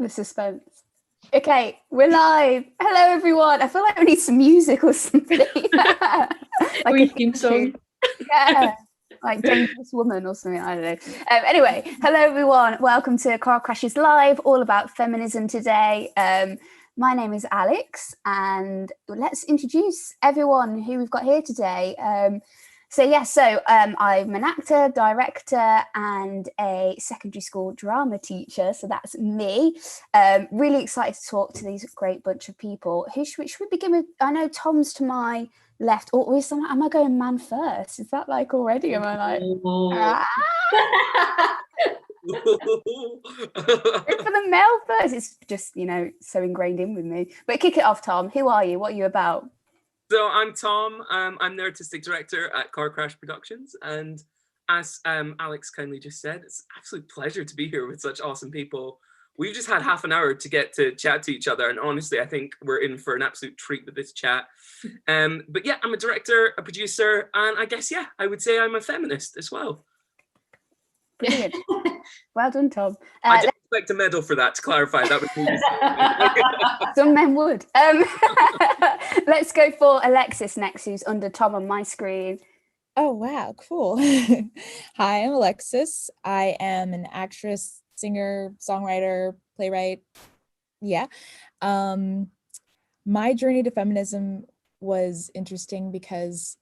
The suspense. Okay, we're live. Hello, everyone. I feel like we need some music or something. Like a theme song. Yeah, like Dangerous Woman or something. I don't know. Anyway, hello, everyone. Welcome to Car Crashes Live, all about feminism today. My name is Alex, and let's introduce everyone who we've got here today. I'm an actor, director, and a secondary school drama teacher. So that's me. Really excited to talk to these great bunch of people. Should we begin with? I know Tom's to my left. Or am I going man first? Is that like already? Am I like? For the male first. It's just so ingrained in with me. But kick it off, Tom. Who are you? What are you about? So I'm Tom. I'm the artistic director at Car Crash Productions, and as Alex kindly just said, it's an absolute pleasure to be here with such awesome people. We've just had half an hour to get to chat to each other, and honestly, I think we're in for an absolute treat with this chat. But yeah, I'm a director, a producer, and I guess, I would say I'm a feminist as well. Brilliant. Well done, Tom. I didn't expect a medal for that, to clarify. That was some men would. Let's go for Alexis next, who's under Tom on my screen. Oh, wow, cool. Hi, I'm Alexis. I am an actress, singer, songwriter, playwright. Yeah. My journey to feminism was interesting because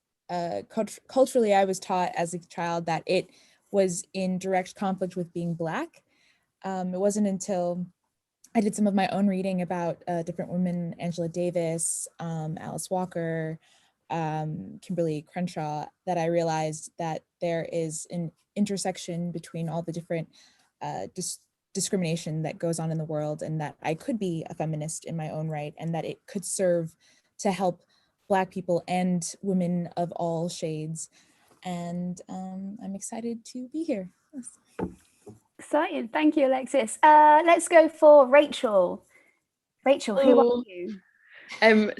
culturally I was taught as a child that it was in direct conflict with being Black. It wasn't until I did some of my own reading about different women, Angela Davis, Alice Walker, Kimberly Crenshaw, that I realized that there is an intersection between all the different discrimination that goes on in the world, and that I could be a feminist in my own right, and that it could serve to help Black people and women of all shades. And I'm excited to be here. Yes. Exciting. Thank you, Alexis. Let's go for Rachel. Rachel, who are you?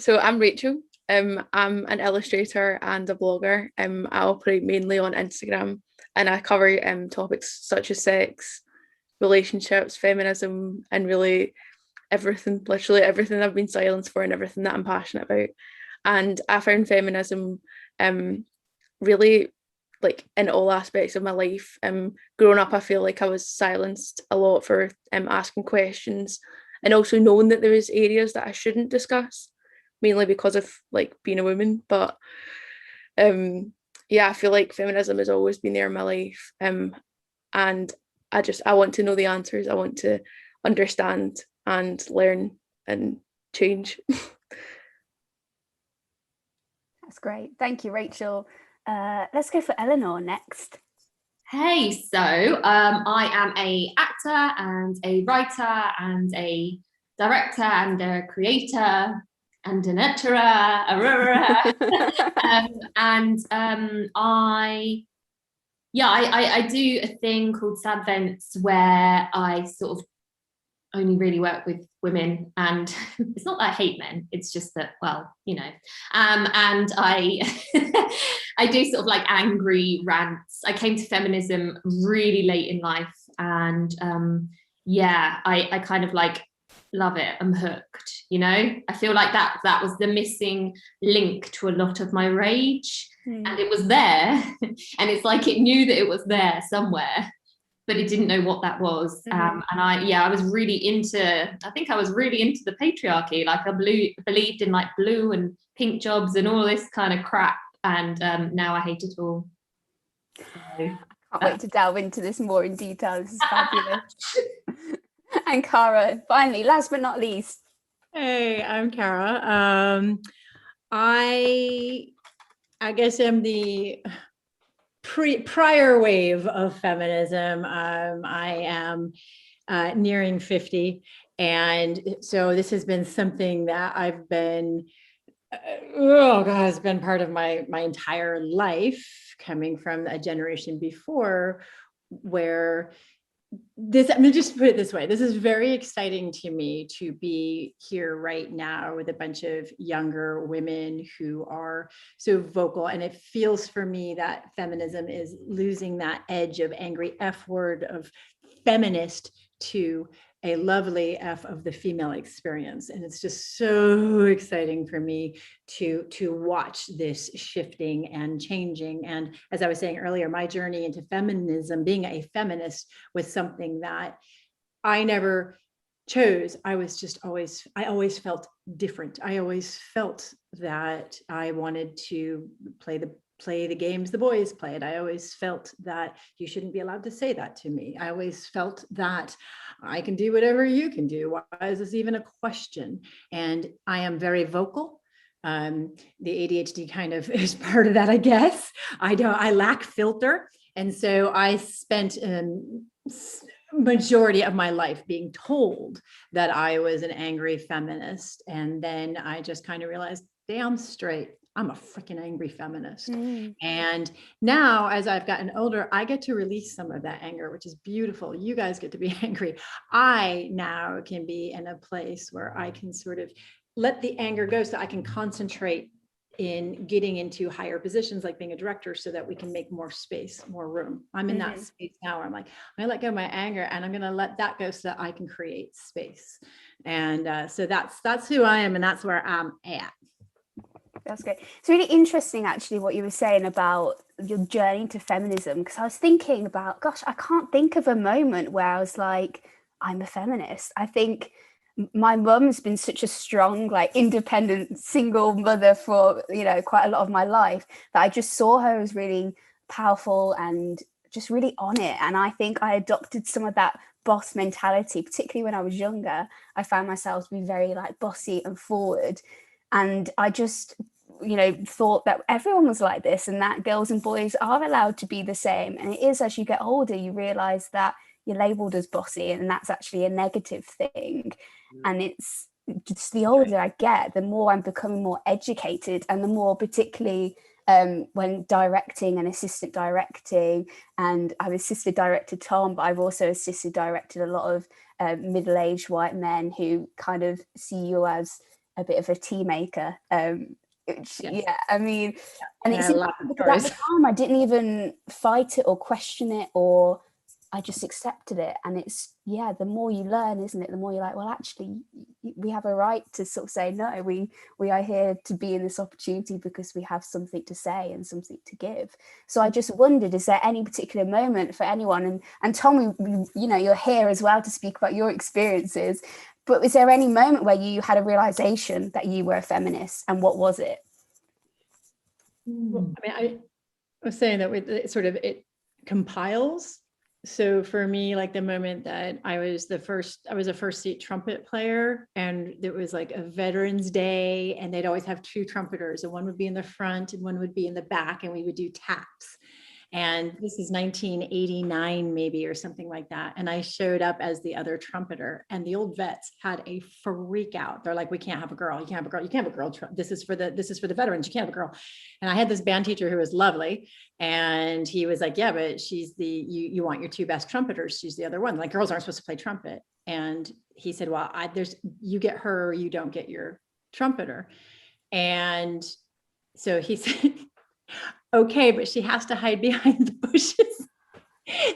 So I'm Rachel. I'm an illustrator and a blogger. I operate mainly on Instagram, and I cover topics such as sex, relationships, feminism, and really everything, literally everything I've been silenced for and everything that I'm passionate about. And I found feminism really, like, in all aspects of my life. Growing up, I feel like I was silenced a lot for asking questions, and also knowing that there was areas that I shouldn't discuss, mainly because of like being a woman. But I feel like feminism has always been there in my life, and I want to know the answers. I want to understand and learn and change. That's great. Thank you, Rachel. Let's go for Eleanor next. Hey, so I am a actor and a writer and a director and a creator and an editor. I do a thing called Sad Vents, where I sort of only really work with women, and it's not that I hate men, it's just that, and I I do sort of like angry rants. I came to feminism really late in life, and I kind of like love it. I'm hooked, I feel like that was the missing link to a lot of my rage. And it was there and it's like it knew that it was there somewhere, but it didn't know what that was. And I was really into the patriarchy. Like I believed in like blue and pink jobs and all this kind of crap, and now I hate it all. So, I can't wait to delve into this more in detail. This is fabulous. And Cara, finally, last but not least. Hey, I'm Cara. I guess I'm the prior wave of feminism. I am nearing 50, and so this has been something that I've been it's been part of my entire life, coming from a generation before, where this, I'm gonna just put it this way, this is very exciting to me to be here right now with a bunch of younger women who are so vocal. And it feels for me that feminism is losing that edge of angry F word of feminist to a lovely F of the female experience. And it's just so exciting for me to watch this shifting and changing. And as I was saying earlier, my journey into feminism, being a feminist, was something that I never chose. I always felt different. I always felt that I wanted to play the games the boys played. I always felt that you shouldn't be allowed to say that to me. I always felt that I can do whatever you can do. Why is this even a question? And I am very vocal. The ADHD kind of is part of that, I guess. I lack filter. And so I spent majority of my life being told that I was an angry feminist. And then I just kind of realized, damn straight, I'm a freaking angry feminist. And now, as I've gotten older, I get to release some of that anger, which is beautiful. You guys get to be angry. I now can be in a place where I can sort of let the anger go, so I can concentrate in getting into higher positions, like being a director, so that we can make more space, more room. I'm in that space now where I'm like, I'm gonna let go of my anger, and I'm going to let that go so that I can create space. And so that's who I am, and that's where I'm at. That's great. It's really interesting, actually, what you were saying about your journey to feminism, because I was thinking about, gosh, I can't think of a moment where I was like, I'm a feminist. I think my mum's been such a strong, like, independent single mother for, you know, quite a lot of my life, that I just saw her as really powerful and just really on it. And I think I adopted some of that boss mentality, particularly when I was younger. I found myself to be very, like, bossy and forward. And I just, you know, thought that everyone was like this, and that girls and boys are allowed to be the same. And it is, as you get older, you realize that you're labeled as bossy, and that's actually a negative thing. And it's just, the older I get, the more I'm becoming more educated, and the more, particularly when directing and assistant directing, and I've assisted directed Tom, but I've also assisted directed a lot of middle-aged white men who kind of see you as a bit of a tea maker. Yeah, I mean, and it's at the time I didn't even fight it or question it, or I just accepted it. And it's, yeah, the more you learn, isn't it, the more you're like, well, actually we have a right to sort of say, no, we are here to be in this opportunity because we have something to say and something to give. So I just wondered, is there any particular moment for anyone, and Tom, you know, you're here as well to speak about your experiences, but is there any moment where you had a realization that you were a feminist, and what was it? Well, I mean, I was saying that it compiles. So for me, like, the moment that I was a first seat trumpet player, and it was like a Veterans Day, and they'd always have two trumpeters, and one would be in the front and one would be in the back, and we would do taps. And this is 1989 maybe, or something like that. And I showed up as the other trumpeter, and the old vets had a freak out. They're like, we can't have a girl. You can't have a girl. You can't have a girl. This is for the veterans. You can't have a girl. And I had this band teacher who was lovely. And he was like, yeah, but she's you want your two best trumpeters. She's the other one. Like, girls aren't supposed to play trumpet. And he said, well, you get her, or you don't get your trumpeter. And so he said, okay, but she has to hide behind the bushes. Play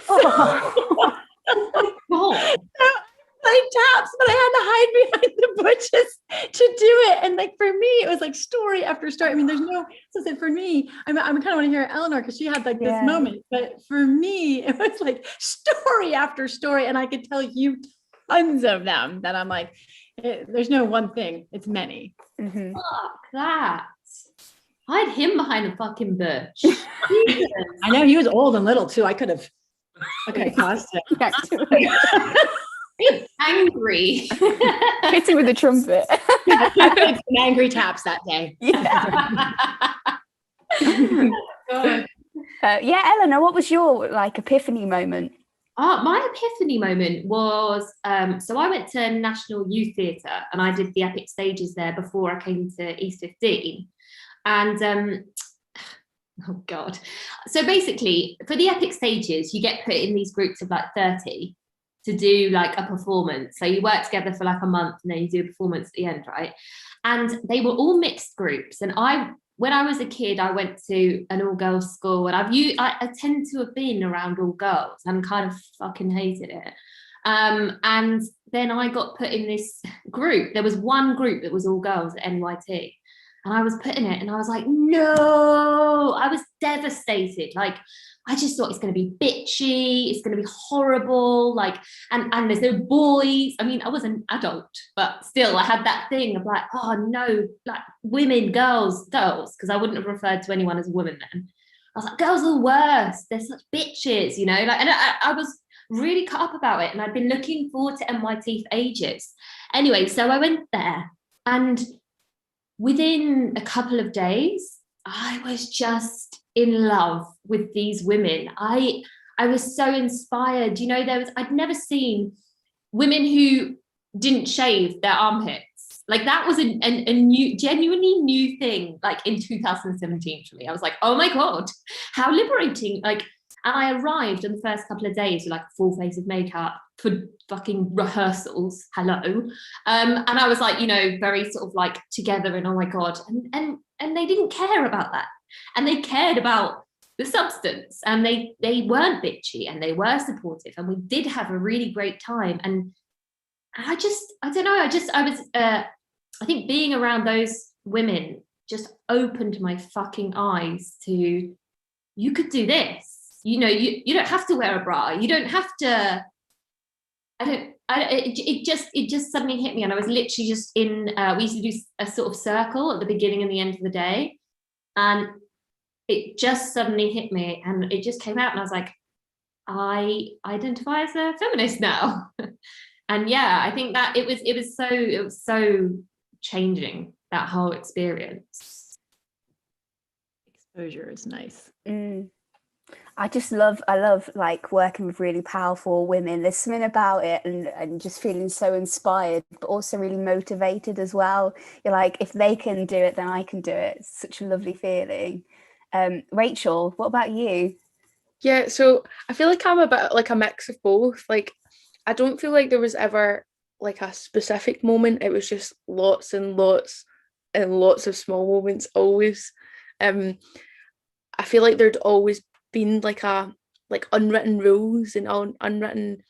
taps, but I had to hide behind the bushes to do it. And like, for me, it was like story after story. I mean, for me, I kind of want to hear Eleanor, because she had like this moment, but for me, it was like story after story. And I could tell you tons of them that I'm like, there's no one thing, it's many. Mm-hmm. Fuck that. Hide him behind the fucking bush. I know, he was old and little too. I could have caused it. He's angry. Hit him with a trumpet. I played some angry taps that day. Yeah, Eleanor, what was your like epiphany moment? My epiphany moment was, so I went to National Youth Theatre, and I did the epic stages there before I came to East 15. And oh God. So basically, for the epic stages, you get put in these groups of like 30 to do like a performance. So you work together for like a month, and then you do a performance at the end, right? And they were all mixed groups. And when I was a kid, I went to an all-girls school, and I tend to have been around all girls and kind of fucking hated it. And then I got put in this group. There was one group that was all girls at NYT. And I was put in it and I was like, no, I was devastated. Like, I just thought it's going to be bitchy. It's going to be horrible. Like, and there's no boys. I mean, I was an adult, but still I had that thing of like, oh no, like women, girls, because I wouldn't have referred to anyone as a woman then. I was like, girls are the worst. They're such bitches, you know, like, and I was really cut up about it. And I'd been looking forward to NYT for ages. Anyway, so I went there and within a couple of days, I was just in love with these women. I was so inspired. You know, I'd never seen women who didn't shave their armpits. Like that was a new, genuinely new thing, like in 2017 for me. I was like, oh my God, how liberating. Like, and I arrived in the first couple of days with like a full face of makeup for fucking rehearsals. Hello. And I was like, you know, very sort of like together and oh my God. And they didn't care about that. And they cared about the substance and they weren't bitchy and they were supportive and we did have a really great time. And I don't know, I think being around those women just opened my fucking eyes to, you could do this. You know, you don't have to wear a bra. You don't have to. It just suddenly hit me, and I was literally just in. We used to do a sort of circle at the beginning and the end of the day, and it just suddenly hit me, and it just came out, and I was like, I identify as a feminist now, and yeah, I think that it was so changing, that whole experience. Exposure is nice. I love like working with really powerful women. There's something about it and just feeling so inspired, but also really motivated as well. You're like, if they can do it, then I can do it. It's such a lovely feeling. Rachel, what about you? Yeah, so I feel like I'm a bit like a mix of both. Like, I don't feel like there was ever like a specific moment. It was just lots and lots and lots of small moments always. I feel like there'd always been like unwritten rules and unwritten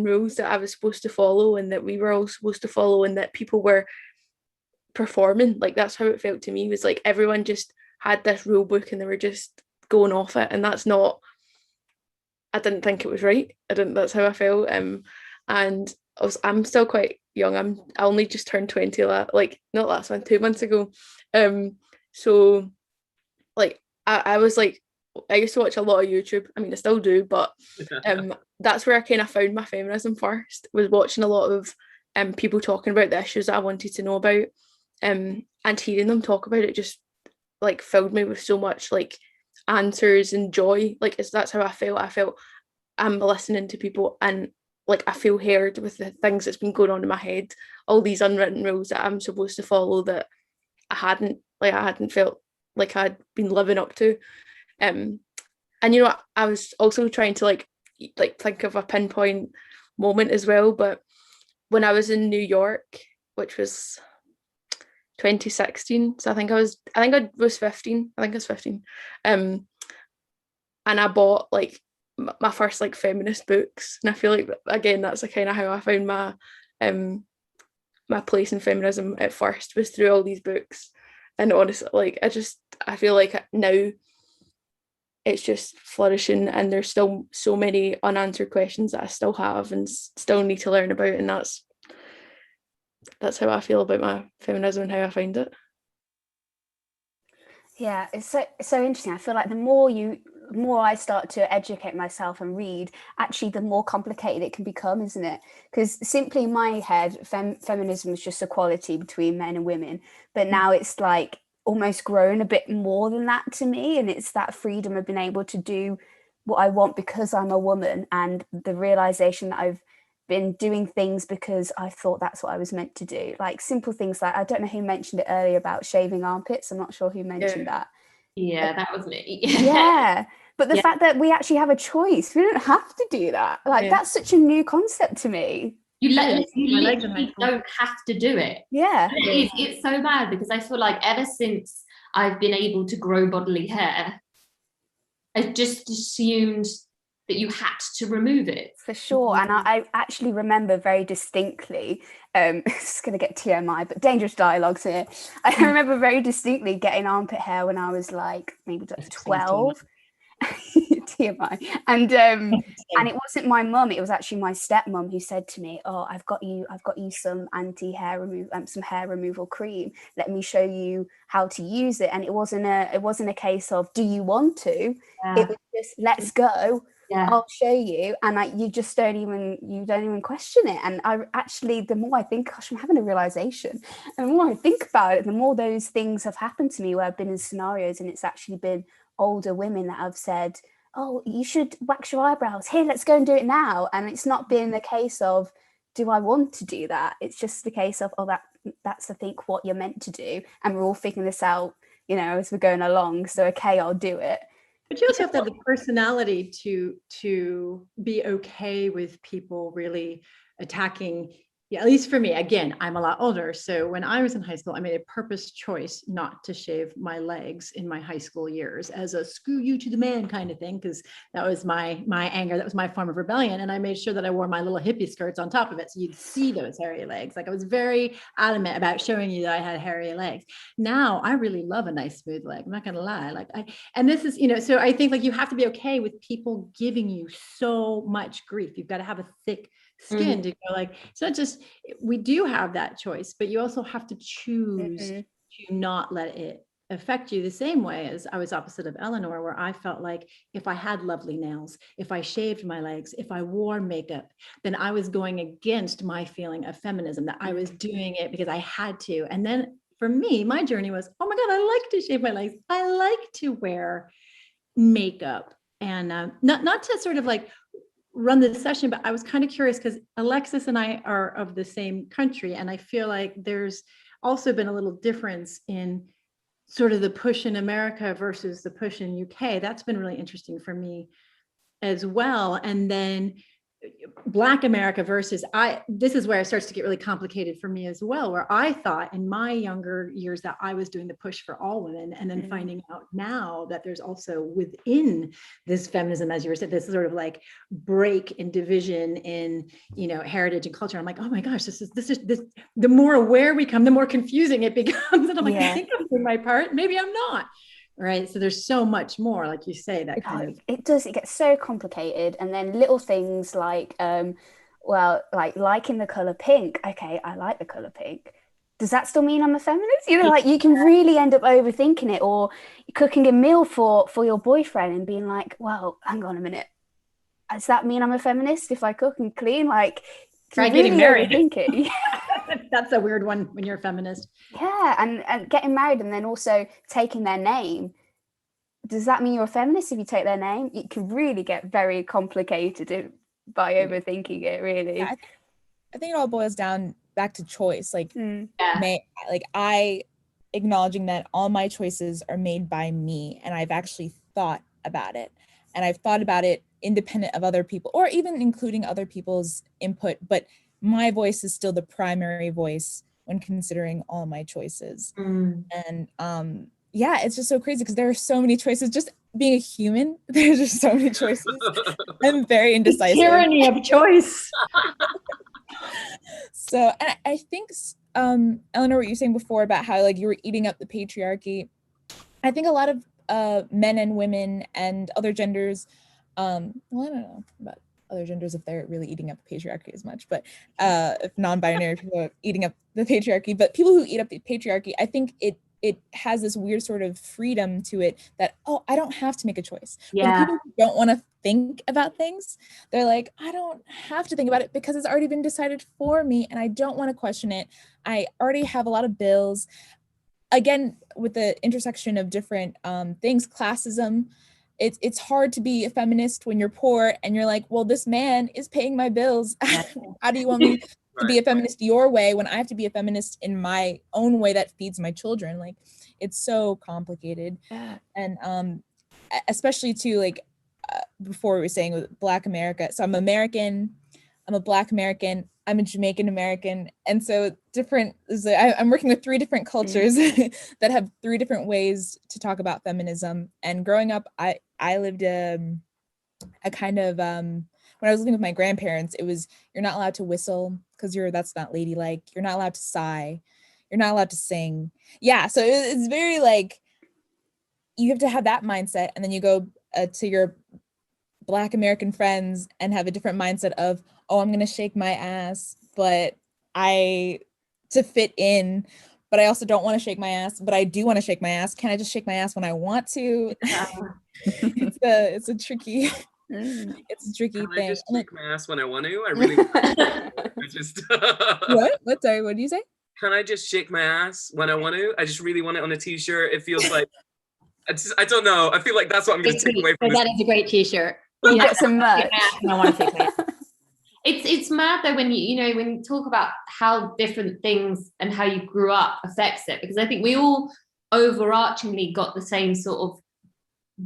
rules that I was supposed to follow and that we were all supposed to follow and that people were performing. Like that's how it felt to me. It was like everyone just had this rule book and they were just going off it, and that's not, I didn't think it was right. That's how I felt. And I'm still quite young. I only just turned 20 like not last month, 2 months ago. So like I was like, I used to watch a lot of YouTube. I mean, I still do, but that's where I kind of found my feminism first, was watching a lot of people talking about the issues that I wanted to know about, and hearing them talk about it just like filled me with so much like answers and joy. Like that's how I felt I'm listening to people and like I feel heard with the things that's been going on in my head, all these unwritten rules that I'm supposed to follow that I hadn't felt like I'd been living up to. And you know, I was also trying to like think of a pinpoint moment as well, but when I was in New York, which was 2016, so I think I was 15. I think I was 15. And I bought like my first like feminist books, and I feel like again that's kind of how I found my my place in feminism at first, was through all these books. And honestly, like I feel like now it's just flourishing, and there's still so many unanswered questions that I still have and still need to learn about, and that's how I feel about my feminism and how I find it. Yeah, it's so interesting. I feel like the more I start to educate myself and read, actually the more complicated it can become, isn't it? Because simply in my head, feminism was just equality between men and women, but now it's like almost grown a bit more than that to me, and it's that freedom of being able to do what I want because I'm a woman, and the realization that I've been doing things because I thought that's what I was meant to do. Like simple things like, I don't know who mentioned it earlier about shaving armpits. I'm not sure who mentioned that. Yeah, that was me. Yeah. But the fact that we actually have a choice, we don't have to do that. Like that's such a new concept to me. You literally don't have to do it. Yeah. It's so mad, because I feel like ever since I've been able to grow bodily hair, I've just assumed that you had to remove it. For sure. And I actually remember very distinctly, this is going to get TMI, but dangerous dialogues here. I remember very distinctly getting armpit hair when I was like maybe 12. TMI. And it wasn't my mum, it was actually my stepmom who said to me, oh, I've got you some anti-hair remove some hair removal cream, let me show you how to use it. And it wasn't a case of, do you want to? It was just, let's go. I'll show you. And you just don't even question it. And I actually, the more I think, gosh, I'm having a realization, and the more I think about it, the more those things have happened to me where I've been in scenarios and it's actually been older women that have said, oh, you should wax your eyebrows, here, let's go and do it now. And it's not been the case of, do I want to do that? It's just the case of, oh, that's I think what you're meant to do, and we're all figuring this out, as we're going along, so okay, I'll do it. But you also have to have the personality to be okay with people really attacking. Yeah, at least for me, again, I'm a lot older. So when I was in high school, I made a purpose choice not to shave my legs in my high school years as a screw you to the man kind of thing, because that was my anger. That was my form of rebellion. And I made sure that I wore my little hippie skirts on top of it, so you'd see those hairy legs. Like, I was very adamant about showing you that I had hairy legs. Now I really love a nice smooth leg. I'm not going to lie. And this is, so I think, like, you have to be okay with people giving you so much grief. You've got to have a thick skin to go, like, it's not just, we do have that choice, but you also have to choose to not let it affect you, the same way as I was opposite of Eleanor, where I felt like if I had lovely nails, if I shaved my legs, if I wore makeup, then I was going against my feeling of feminism, that I was doing it because I had to. And then for me, my journey was, oh my God, I like to shave my legs. I like to wear makeup. And not to sort of like run this session, but I was kind of curious because Alexis and I are of the same country, and I feel like there's also been a little difference in sort of the push in America versus the push in UK. That's been really interesting for me as well. And then Black America versus this is where it starts to get really complicated for me as well, where I thought in my younger years that I was doing the push for all women, and then finding out now that there's also within this feminism, as you were saying, this sort of like break and division in, heritage and culture. I'm like, oh my gosh, this is the more aware we become, the more confusing it becomes. And I'm like, I think I'm doing my part, maybe I'm not. Right. So there's so much more, like you say, that kind of. It does. It gets so complicated. And then little things like, like liking the color pink. Okay, I like the color pink. Does that still mean I'm a feminist? Like, you can really end up overthinking it. Or cooking a meal for your boyfriend and being like, well, hang on a minute, does that mean I'm a feminist if I cook and clean? Like, try really getting married. It. That's a weird one when you're a feminist. Yeah, and getting married and then also taking their name. Does that mean you're a feminist if you take their name? It can really get very complicated by overthinking it, really. Yeah, I think it all boils down back to choice. Like, I acknowledging that all my choices are made by me, and I've actually thought about it. And I've thought about it independent of other people, or even including other people's input. But my voice is still the primary voice when considering all my choices. And it's just so crazy because there are so many choices. Just being a human, there's just so many choices. I'm very indecisive. The tyranny of choice. So, and I think, Eleanor, what you were saying before about how, like, you were eating up the patriarchy. I think a lot of men and women and other genders, I don't know about other genders if they're really eating up the patriarchy as much, but if non-binary people are eating up the patriarchy, but people who eat up the patriarchy, I think it has this weird sort of freedom to it that, oh, I don't have to make a choice. Yeah. For the people who don't want to think about things, they're like, I don't have to think about it because it's already been decided for me and I don't want to question it. I already have a lot of bills. Again, with the intersection of different things, classism, it's hard to be a feminist when you're poor and you're like, well, this man is paying my bills. How do you want me to be a feminist your way when I have to be a feminist in my own way that feeds my children? Like, it's so complicated. And especially too, like, before we were saying with Black America. So I'm American, I'm a Black American, I'm a Jamaican American. And so I'm working with 3 different cultures that have 3 different ways to talk about feminism. And growing up, I lived a kind of when I was living with my grandparents, it was, you're not allowed to whistle because that's not ladylike. You're not allowed to sigh. You're not allowed to sing. Yeah, so it's very like, you have to have that mindset, and then you go to your Black American friends and have a different mindset of, oh, I'm gonna shake my ass, but to fit in, but I also don't want to shake my ass, but I do want to shake my ass. Can I just shake my ass when I want to? It's a tricky it's a tricky Can thing. I just shake my ass when I want to? I really I just What? Sorry, what do you say? Can I just shake my ass when I want to? I just really want it on a t-shirt. It feels like I don't know. I feel like that's what I'm going to take away from this. That is a great t-shirt. We'll get some merch. I want to take that. It's mad though when when you talk about how different things and how you grew up affects it, because I think we all overarchingly got the same sort of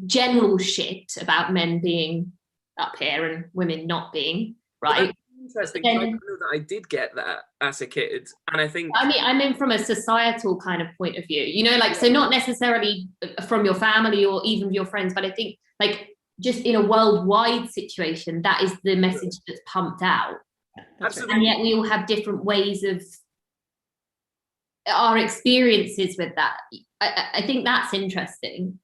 general shit about men being up here and women not being, right? Interesting. I know that I did get that as a kid, and I think I mean from a societal kind of point of view, like so not necessarily from your family or even your friends, but I think like just in a worldwide situation, that is the message that's pumped out. Absolutely. And yet we all have different ways of our experiences with that. I think that's interesting.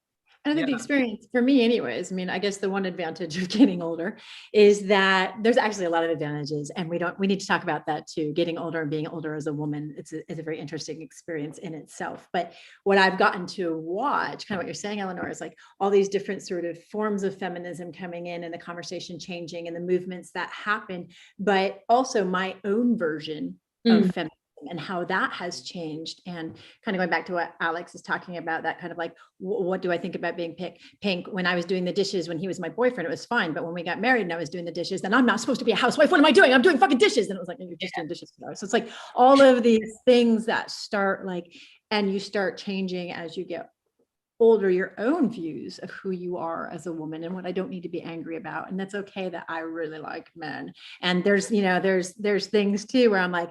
I think the experience for me anyways, I mean, I guess the one advantage of getting older is that there's actually a lot of advantages, and we need to talk about that too. Getting older and being older as a woman, it's a very interesting experience in itself. But what I've gotten to watch, kind of what you're saying, Eleanor, is like all these different sort of forms of feminism coming in and the conversation changing and the movements that happen, but also my own version of feminism and how that has changed. And kind of going back to what Alex is talking about, that kind of like, what do I think about being pink? When I was doing the dishes, when he was my boyfriend, it was fine. But when we got married and I was doing the dishes, then I'm not supposed to be a housewife. What am I doing? I'm doing fucking dishes. And it was like, you're just doing dishes. So it's like all of these things that start like, and you start changing as you get older, your own views of who you are as a woman and what I don't need to be angry about. And that's okay that I really like men. And there's things too where I'm like,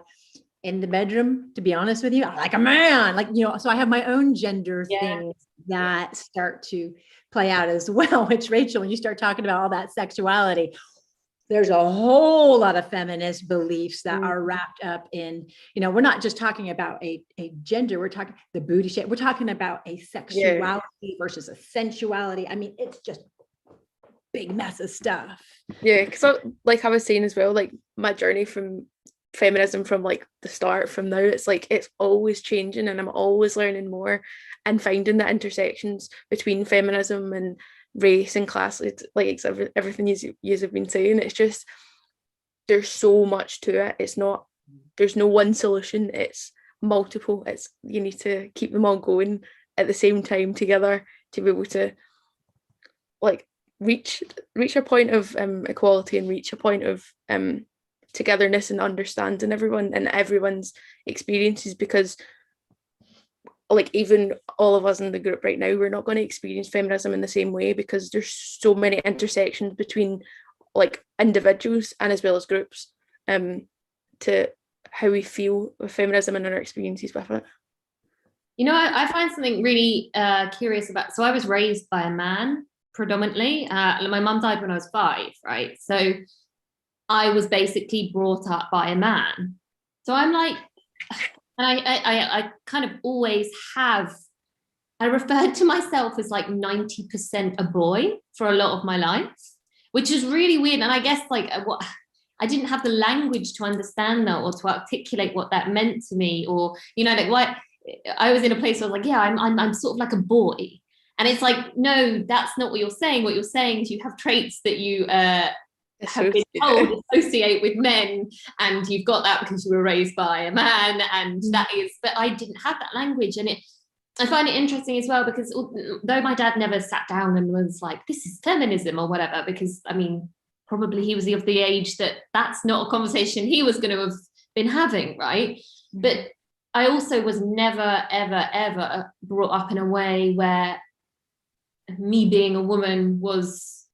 in the bedroom, to be honest with you, I like a man, like, so I have my own gender things that start to play out as well, which Rachel, when you start talking about all that sexuality, there's a whole lot of feminist beliefs that are wrapped up in, we're not just talking about a gender, we're talking the booty shape, we're talking about a sexuality versus a sensuality. I mean, it's just big mess of stuff. Yeah, because like I was saying as well, like my journey from feminism from like the start from now, it's like it's always changing and I'm always learning more and finding the intersections between feminism and race and class. It's like everything you have been saying, it's just there's so much to it. There's no one solution, it's multiple. It's you need to keep them all going at the same time together to be able to like reach a point of equality and reach a point of togetherness and understanding everyone and everyone's experiences, because like even all of us in the group right now, we're not going to experience feminism in the same way because there's so many intersections between like individuals and as well as groups to how we feel with feminism and our experiences with it. I find something really curious about, so I was raised by a man predominantly. My mum died when I was 5, right? So I was basically brought up by a man. So I'm like, and I kind of always have, I referred to myself as like 90% a boy for a lot of my life, which is really weird. And I guess like I didn't have the language to understand that or to articulate what that meant to me, or, like what I was in a place where I was like, yeah, I'm sort of like a boy. And it's like, no, that's not what you're saying. What you're saying is you have traits that you have been told associate with men, and you've got that because you were raised by a man, and that is, but I didn't have that language. And I find it interesting as well, because though my dad never sat down and was like, this is feminism or whatever, because I mean, probably he was of the age that that's not a conversation he was going to have been having, right? But I also was never, ever, ever brought up in a way where me being a woman was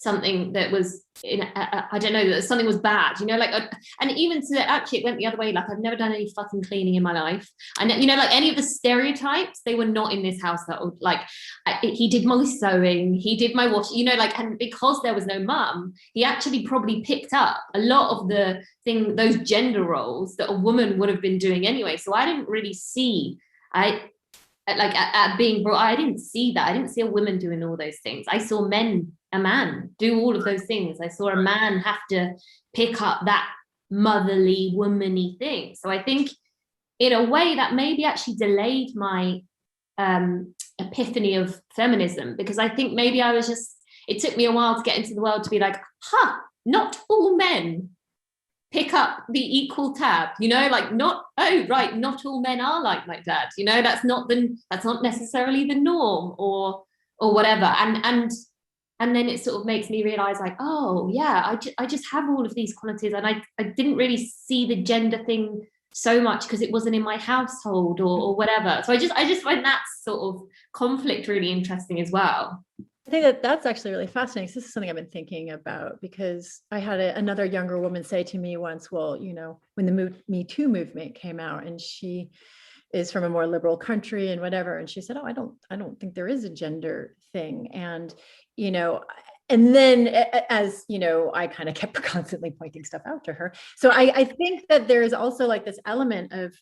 something that was I don't know, that something was bad, you know, like, and even to actually it went the other way, like I've never done any fucking cleaning in my life, and you know, like any of the stereotypes, they were not in this household. Like he did my sewing, he did my wash, you know, like, and because there was no mum, he actually probably picked up a lot of the those gender roles that a woman would have been doing anyway. So I didn't really see at being brought, I didn't see that. I didn't see a woman doing all those things. I saw a man do all of those things. I saw a man have to pick up that motherly, womanly thing. So I think in a way that maybe actually delayed my epiphany of feminism, because I think maybe it took me a while to get into the world to be like, not all men pick up the equal tab, you know, like not all men are like my dad, you know, that's not necessarily the norm or whatever, and then it sort of makes me realize like, oh yeah, I just have all of these qualities, and I didn't really see the gender thing so much because it wasn't in my household or whatever. So I just find that sort of conflict really interesting as well. I think that's actually really fascinating. This is something I've been thinking about, because I had another younger woman say to me once, well, you know, when the Me Too movement came out, and she is from a more liberal country and whatever, and she said, oh, I don't think there is a gender thing. And, you know, and then as you know, I kind of kept constantly pointing stuff out to her. So I think that there is also like this element of,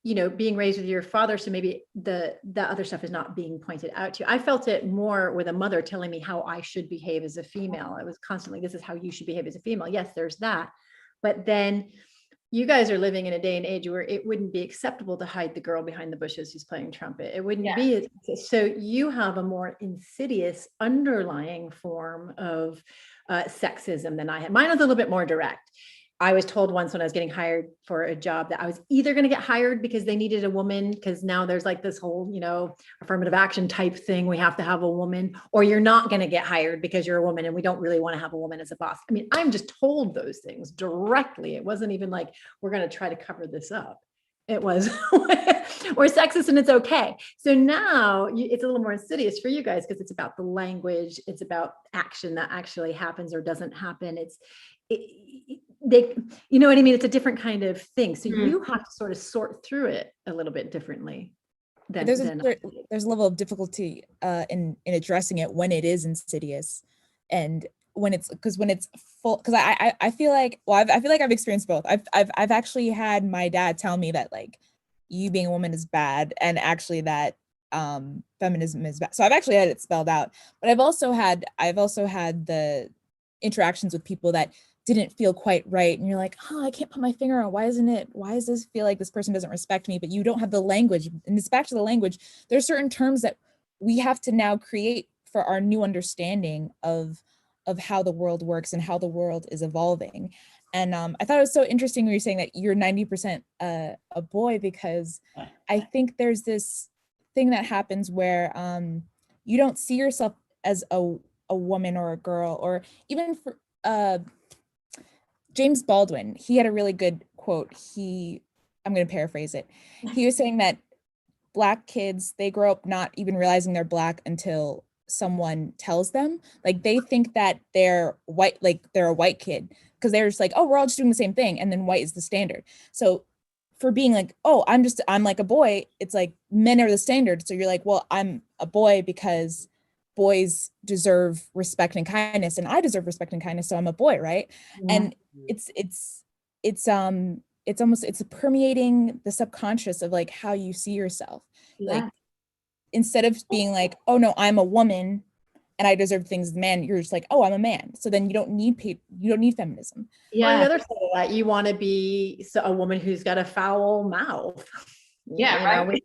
you know, being raised with your father, so maybe the other stuff is not being pointed out to you. I felt it more with a mother telling me how I should behave as a female. It was constantly, this is how you should behave as a female. Yes, there's that. But then you guys are living in a day and age where it wouldn't be acceptable to hide the girl behind the bushes who's playing trumpet. It wouldn't be. So you have a more insidious underlying form of sexism than I had. Mine was a little bit more direct. I was told once when I was getting hired for a job that I was either going to get hired because they needed a woman, because now there's like this whole, you know, affirmative action type thing. We have to have a woman, or you're not going to get hired because you're a woman and we don't really want to have a woman as a boss. I mean, I'm just told those things directly. It wasn't even like, we're going to try to cover this up. It was, we're sexist and it's okay. So now it's a little more insidious for you guys because it's about the language. It's about action that actually happens or doesn't happen. You know what I mean? It's a different kind of thing. So you have to sort of sort through it a little bit differently. There's a level of difficulty in addressing it when it is insidious, and when it's full. Because I feel like, well, I feel like I've experienced both. I've actually had my dad tell me that like, you being a woman is bad, and actually that feminism is bad. So I've actually had it spelled out. But I've also had the interactions with people that didn't feel quite right, and you're like, oh, I can't put my finger on why does this feel like this person doesn't respect me? But you don't have the language, and it's back to the language. There's certain terms that we have to now create for our new understanding of how the world works and how the world is evolving. And I thought it was so interesting when you're saying that you're 90% a boy, because I think there's this thing that happens where you don't see yourself as a woman or a girl, or even for James Baldwin, he had a really good quote. I'm going to paraphrase it. He was saying that Black kids, they grow up not even realizing they're Black until someone tells them. Like they think that they're white, like they're a white kid, because they're just like, oh, we're all just doing the same thing, and then white is the standard. So for being like, oh, I'm like a boy, it's like men are the standard. So you're like, well, I'm a boy because boys deserve respect and kindness, and I deserve respect and kindness, so I'm a boy, right? Yeah. And it's permeating the subconscious of like how you see yourself. Yeah. Like instead of being like, oh no, I'm a woman and I deserve things as a man, you're just like, oh, I'm a man. So then you don't need feminism. Yeah. On the other side of that, you want to be a woman who's got a foul mouth. Yeah, right.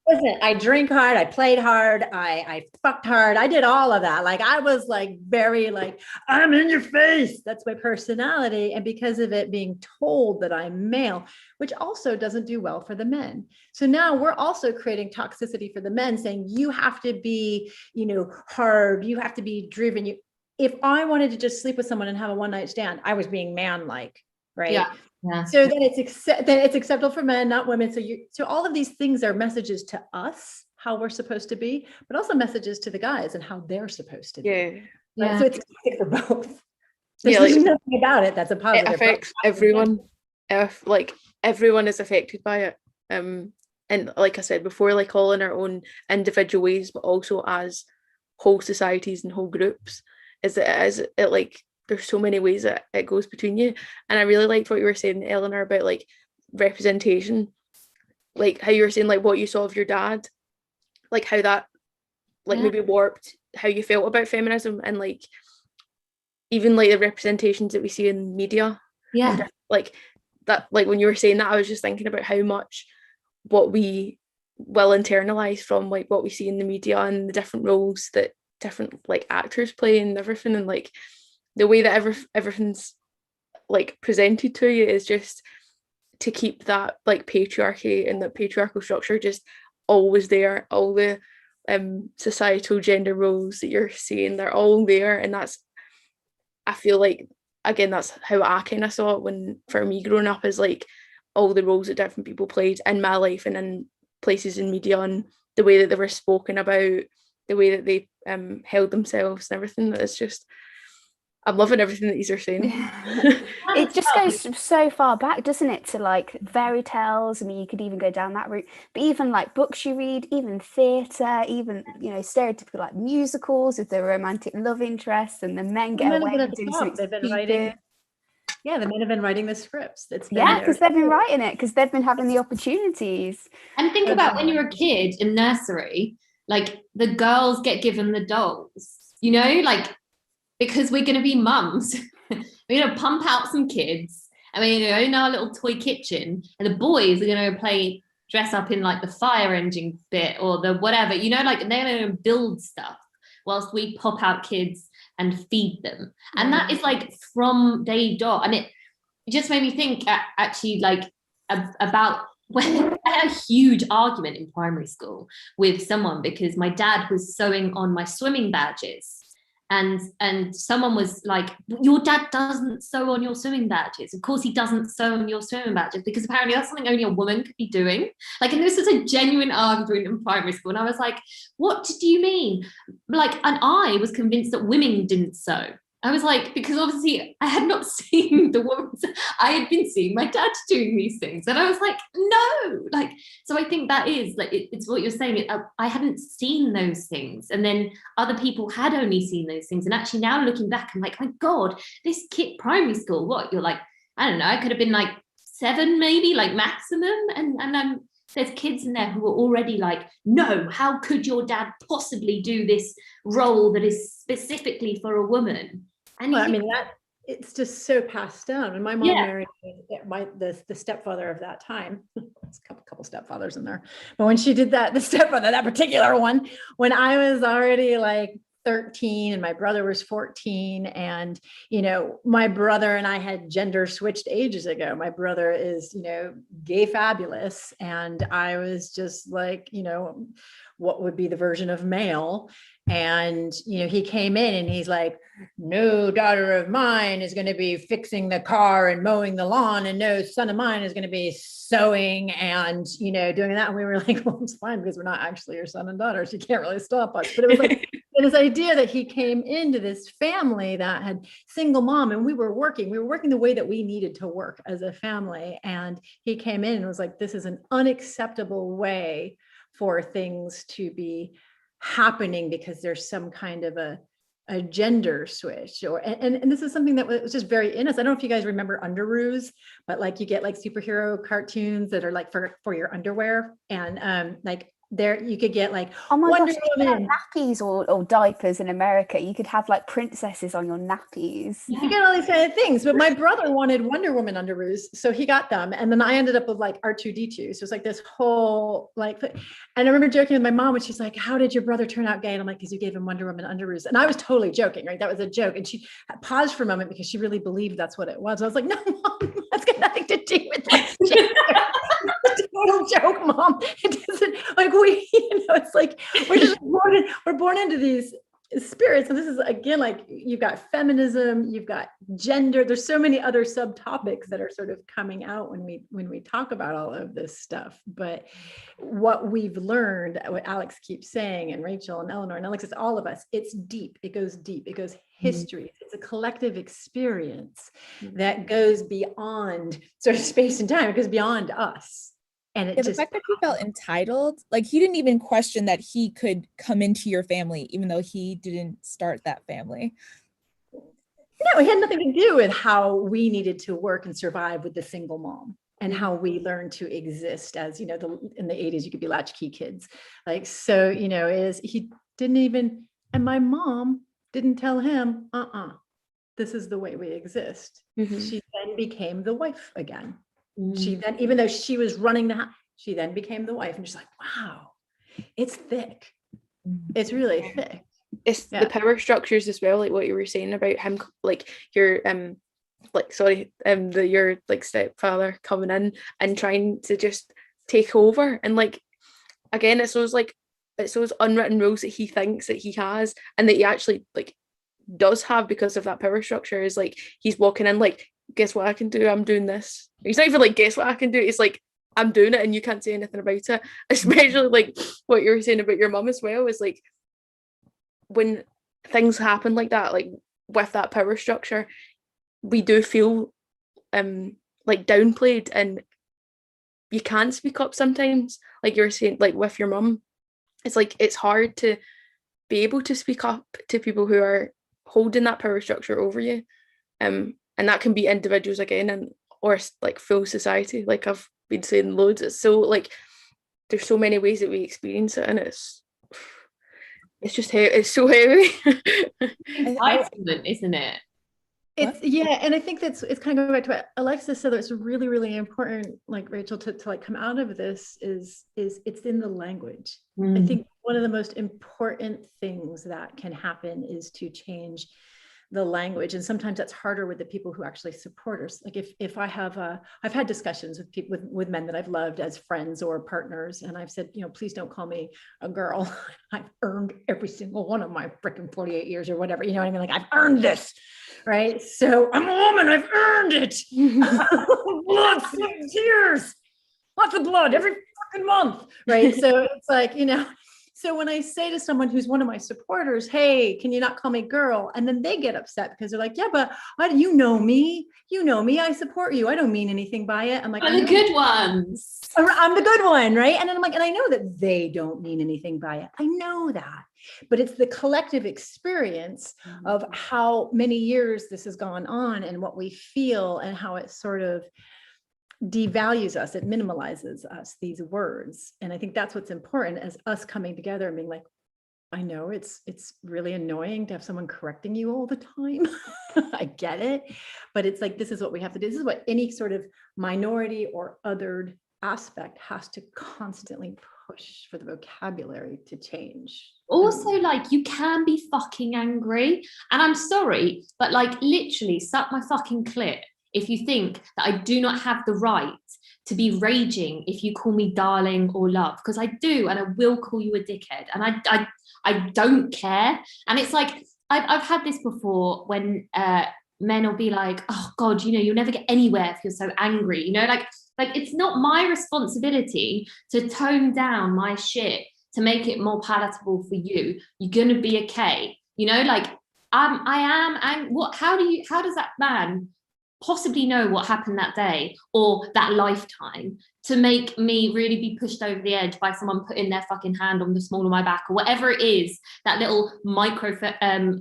Listen, I drink hard, I played hard, I fucked hard, I did all of that. Like I was like very like, I'm in your face. That's my personality. And because of it being told that I'm male, which also doesn't do well for the men. So now we're also creating toxicity for the men, saying you have to be, you know, hard, you have to be driven. If I wanted to just sleep with someone and have a one night stand, I was being man-like, right? Yeah. Yeah. So then it's acceptable for men, not women. So all of these things are messages to us, how we're supposed to be, but also messages to the guys and how they're supposed to be. Yeah. Yeah. So it's toxic for both. There's Yeah, like, nothing about it that's a it positive. affects everyone. If like everyone is affected by it. And like I said before, like all in our own individual ways, but also as whole societies and whole groups. It like there's so many ways that it goes between you. And I really liked what you were saying, Eleanor, about like representation, like how you were saying like what you saw of your dad, like how that like maybe warped how you felt about feminism, and like even like the representations that we see in media. Yeah. And like that, like when you were saying that, I was just thinking about how much what we will internalize from like what we see in the media and the different roles that different like actors play and everything, and like the way that everything's like presented to you is just to keep that like patriarchy and the patriarchal structure just always there. All the societal gender roles that you're seeing, they're all there, and that's, I feel like, again, that's how I kind of saw it when, for me growing up, is like all the roles that different people played in my life and in places in media, and the way that they were spoken about, the way that they held themselves and everything. It's just, I'm loving everything that you're saying. It just goes so far back, doesn't it, to like fairy tales. I mean, you could even go down that route, but even like books you read, even theatre, even, you know, stereotypical like musicals with the romantic love interest and the men get away with doing something They've been stupid. writing. Yeah, the men have been writing the scripts. It's been Yeah, because they've been writing it, because they've been having the opportunities. And think about when you're a kid in nursery, like the girls get given the dolls, you know, like, because we're going to be mums. We're going to pump out some kids, and we're going to own our little toy kitchen, and the boys are going to dress up in like the fire engine bit or the whatever, you know, like they're going to build stuff whilst we pop out kids and feed them. And that is like from day dot. And it just made me think actually like about when I had a huge argument in primary school with someone because my dad was sewing on my swimming badges. And someone was like, your dad doesn't sew on your swimming badges. Of course he doesn't sew on your swimming badges, because apparently that's something only a woman could be doing. Like, and this was a genuine argument in primary school. And I was like, what do you mean? Like, and I was convinced that women didn't sew. I was like, because obviously I had not seen the woman, I had been seeing my dad doing these things. And I was like, no, like, so I think that is like, it's what you're saying. I hadn't seen those things. And then other people had only seen those things. And actually now looking back, I'm like, my God, this kid, primary school, what? You're like, I don't know, I could have been like 7 maybe, like maximum. And there's kids in there who are already like, no, how could your dad possibly do this role that is specifically for a woman? And well, I mean, that it's just so passed down. And my mom married the stepfather of that time. It's a couple stepfathers in there. But when she did that, the stepfather, that particular one, when I was already like 13 and my brother was 14, and, you know, my brother and I had gender switched ages ago. My brother is, you know, gay fabulous. And I was just like, you know, what would be the version of male. And, you know, he came in and he's like, no daughter of mine is going to be fixing the car and mowing the lawn, and no son of mine is going to be sewing and, you know, doing that. And we were like, well, it's fine, because we're not actually your son and daughter, so you can't really stop us. But it was like this idea that he came into this family that had single mom, and we were working the way that we needed to work as a family. And he came in and was like, this is an unacceptable way for things to be happening, because there's some kind of a gender switch, or and this is something that was just very in us. I don't know if you guys remember Underoos, but like you get like superhero cartoons that are like for your underwear, and like there you could get like, oh my Wonder gosh, you Woman. nappies or diapers in America. You could have like princesses on your nappies. You get all these kind of things. But my brother wanted Wonder Woman underoos, so he got them. And then I ended up with like R2D2. So it's like this whole like, and I remember joking with my mom when she's like, how did your brother turn out gay? And I'm like, because you gave him Wonder Woman underoos. And I was totally joking, right? That was a joke. And she paused for a moment because she really believed that's what it was. I was like, no, Mom, that's got nothing to do with this. It's a total joke, Mom. It doesn't, like, we, you know, it's like we're born into spirits. And this is, again, like you've got feminism, you've got gender. There's so many other subtopics that are sort of coming out when we talk about all of this stuff. But what we've learned, what Alex keeps saying, and Rachel and Eleanor and Alexis, all of us, it's deep. It goes deep. It goes history. It's a collective experience that goes beyond sort of space and time. It goes beyond us. And it Yeah, just, the fact that he felt entitled, like he didn't even question that he could come into your family, even though he didn't start that family. no, it had nothing to do with how we needed to work and survive with the single mom and how we learned to exist as, in the 80s, you could be latchkey kids. Like, so, he didn't even, and my mom didn't tell him, this is the way we exist. She then became the wife again. She then, even though she was running the house, she then became the wife, and she's like, wow, it's thick. It's really thick. It's the power structures as well, like what you were saying about him, like your your like stepfather coming in and trying to just take over, and like again, it's those unwritten rules that he thinks that he has and that he actually like does have because of that power structure. Is like he's walking in like, guess what I can do? I'm doing this. He's not even like, guess what I can do? It's like, I'm doing it and you can't say anything about it. Especially like what you were saying about your mum as well, is like when things happen like that, like with that power structure, we do feel like downplayed, and you can't speak up sometimes. Like you're saying, like with your mum, it's like it's hard to be able to speak up to people who are holding that power structure over you. And that can be individuals again, and or like full society, like I've been saying loads. It's so like there's so many ways that we experience it, and it's just it's so heavy. Entitlement, isn't it? It's and I think it's kind of going back to what Alexis said. It's really, really important, like Rachel, to like come out of this is it's in the language. I think one of the most important things that can happen is to change the language, and sometimes that's harder with the people who actually support us. Like if I have I've had discussions with people with men that I've loved as friends or partners, and I've said, please don't call me a girl. I've earned every single one of my freaking 48 years or whatever, you know what I mean? Like I've earned this, right? So I'm a woman, I've earned it. Blood, sweat, and tears, lots of blood every fucking month, right? So it's like, so when I say to someone who's one of my supporters, hey, can you not call me girl? And then they get upset because they're like, yeah, but you know me, I support you. I don't mean anything by it. I'm like, I'm the good ones. I'm the good one, right? And then I'm like, and I know that they don't mean anything by it. I know that. But it's the collective experience of how many years this has gone on and what we feel and how it sort of devalues us, it minimalizes us, these words. And I think that's what's important, as us coming together and being like, I know it's really annoying to have someone correcting you all the time. I get it, but it's like, this is what we have to do. This is what any sort of minority or othered aspect has to constantly push for the vocabulary to change. Also, like, you can be fucking angry, and I'm sorry, but like literally suck my fucking clit if you think that I do not have the right to be raging if you call me darling or love, because I do, and I will call you a dickhead, and I don't care. And it's like, I've had this before when men will be like, oh God, you'll never get anywhere if you're so angry, like it's not my responsibility to tone down my shit to make it more palatable for you. You're gonna be okay, like I am. And how does that man possibly know what happened that day or that lifetime to make me really be pushed over the edge by someone putting their fucking hand on the small of my back or whatever it is, that little micro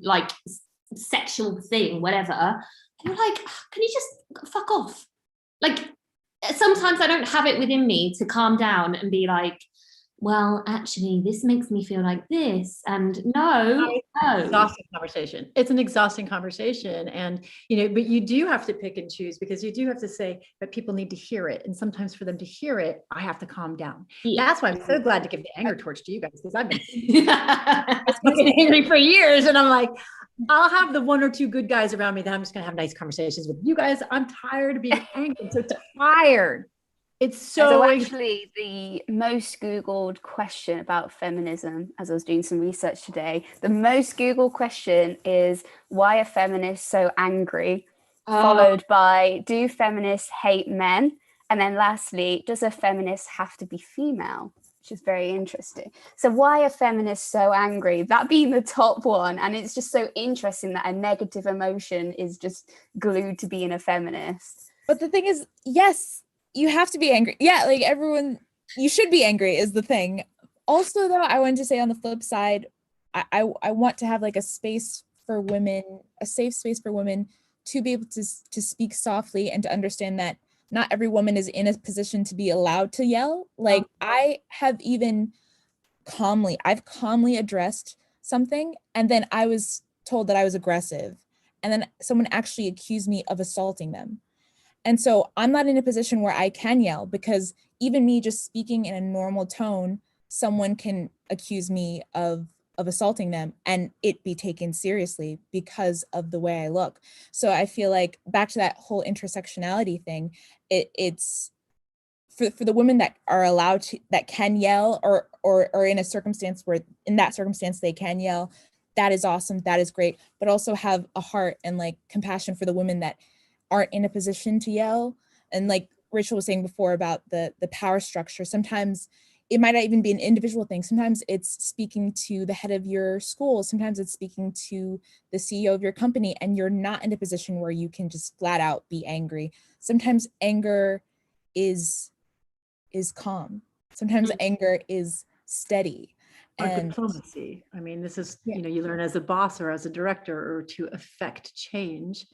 like sexual thing, whatever. And you're like, can you just fuck off? Like, sometimes I don't have it within me to calm down and be like, well, actually, this makes me feel like this. And no. Exhausting conversation. It's an exhausting conversation. And, but you do have to pick and choose, because you do have to say that people need to hear it. And sometimes for them to hear it, I have to calm down. Yeah. That's why I'm so glad to give the anger torch to you guys, because I've been fucking angry for years. And I'm like, I'll have the one or two good guys around me that I'm just going to have nice conversations with. You guys, I'm tired of being angry. I'm so tired. It's So so actually, the most Googled question about feminism, as I was doing some research today, the most Googled question is, why are feminists so angry? Followed by, do feminists hate men? And then lastly, does a feminist have to be female? Which is very interesting. So why are feminists so angry? That being the top one. And it's just so interesting that a negative emotion is just glued to being a feminist. But the thing is, yes, you have to be angry. Yeah, like everyone, you should be angry is the thing. Also, though, I wanted to say on the flip side, I want to have like a space for women, a safe space for women to be able to speak softly and to understand that not every woman is in a position to be allowed to yell. Like I've calmly addressed something, and then I was told that I was aggressive, and then someone actually accused me of assaulting them. And so I'm not in a position where I can yell, because even me just speaking in a normal tone, someone can accuse me of assaulting them and it be taken seriously because of the way I look. So I feel like, back to that whole intersectionality thing, it's for the women that are allowed to, that can yell, or in a circumstance where in that circumstance they can yell, that is awesome, that is great. But also have a heart and like compassion for the women that aren't in a position to yell. And like Rachel was saying before about the power structure, sometimes it might not even be an individual thing. Sometimes it's speaking to the head of your school. Sometimes it's speaking to the CEO of your company, and you're not in a position where you can just flat out be angry. Sometimes anger is calm. Sometimes anger is steady. or And diplomacy. I mean, this is, Yeah. you learn as a boss or as a director, or to affect change.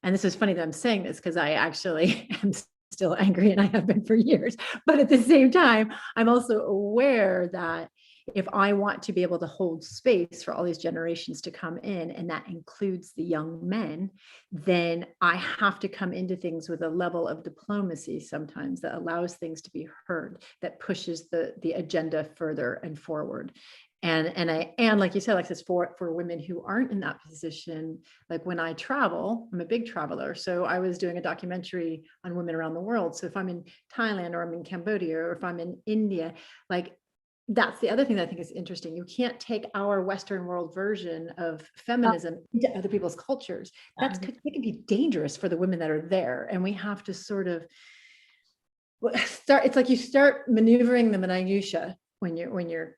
And this is funny that I'm saying this, because I actually am still angry, and I have been for years. But at the same time, I'm also aware that if I want to be able to hold space for all these generations to come in, and that includes the young men, then I have to come into things with a level of diplomacy sometimes that allows things to be heard, that pushes the agenda further and forward. And like you said, Alexis, for women who aren't in that position, like when I travel, I'm a big traveler. So I was doing a documentary on women around the world. So if I'm in Thailand, or I'm in Cambodia, or if I'm in India, like that's the other thing that I think is interesting. You can't take our Western world version of feminism into other people's cultures. It can be dangerous for the women that are there. And we have to sort of start, it's like you start maneuvering the minutia when you're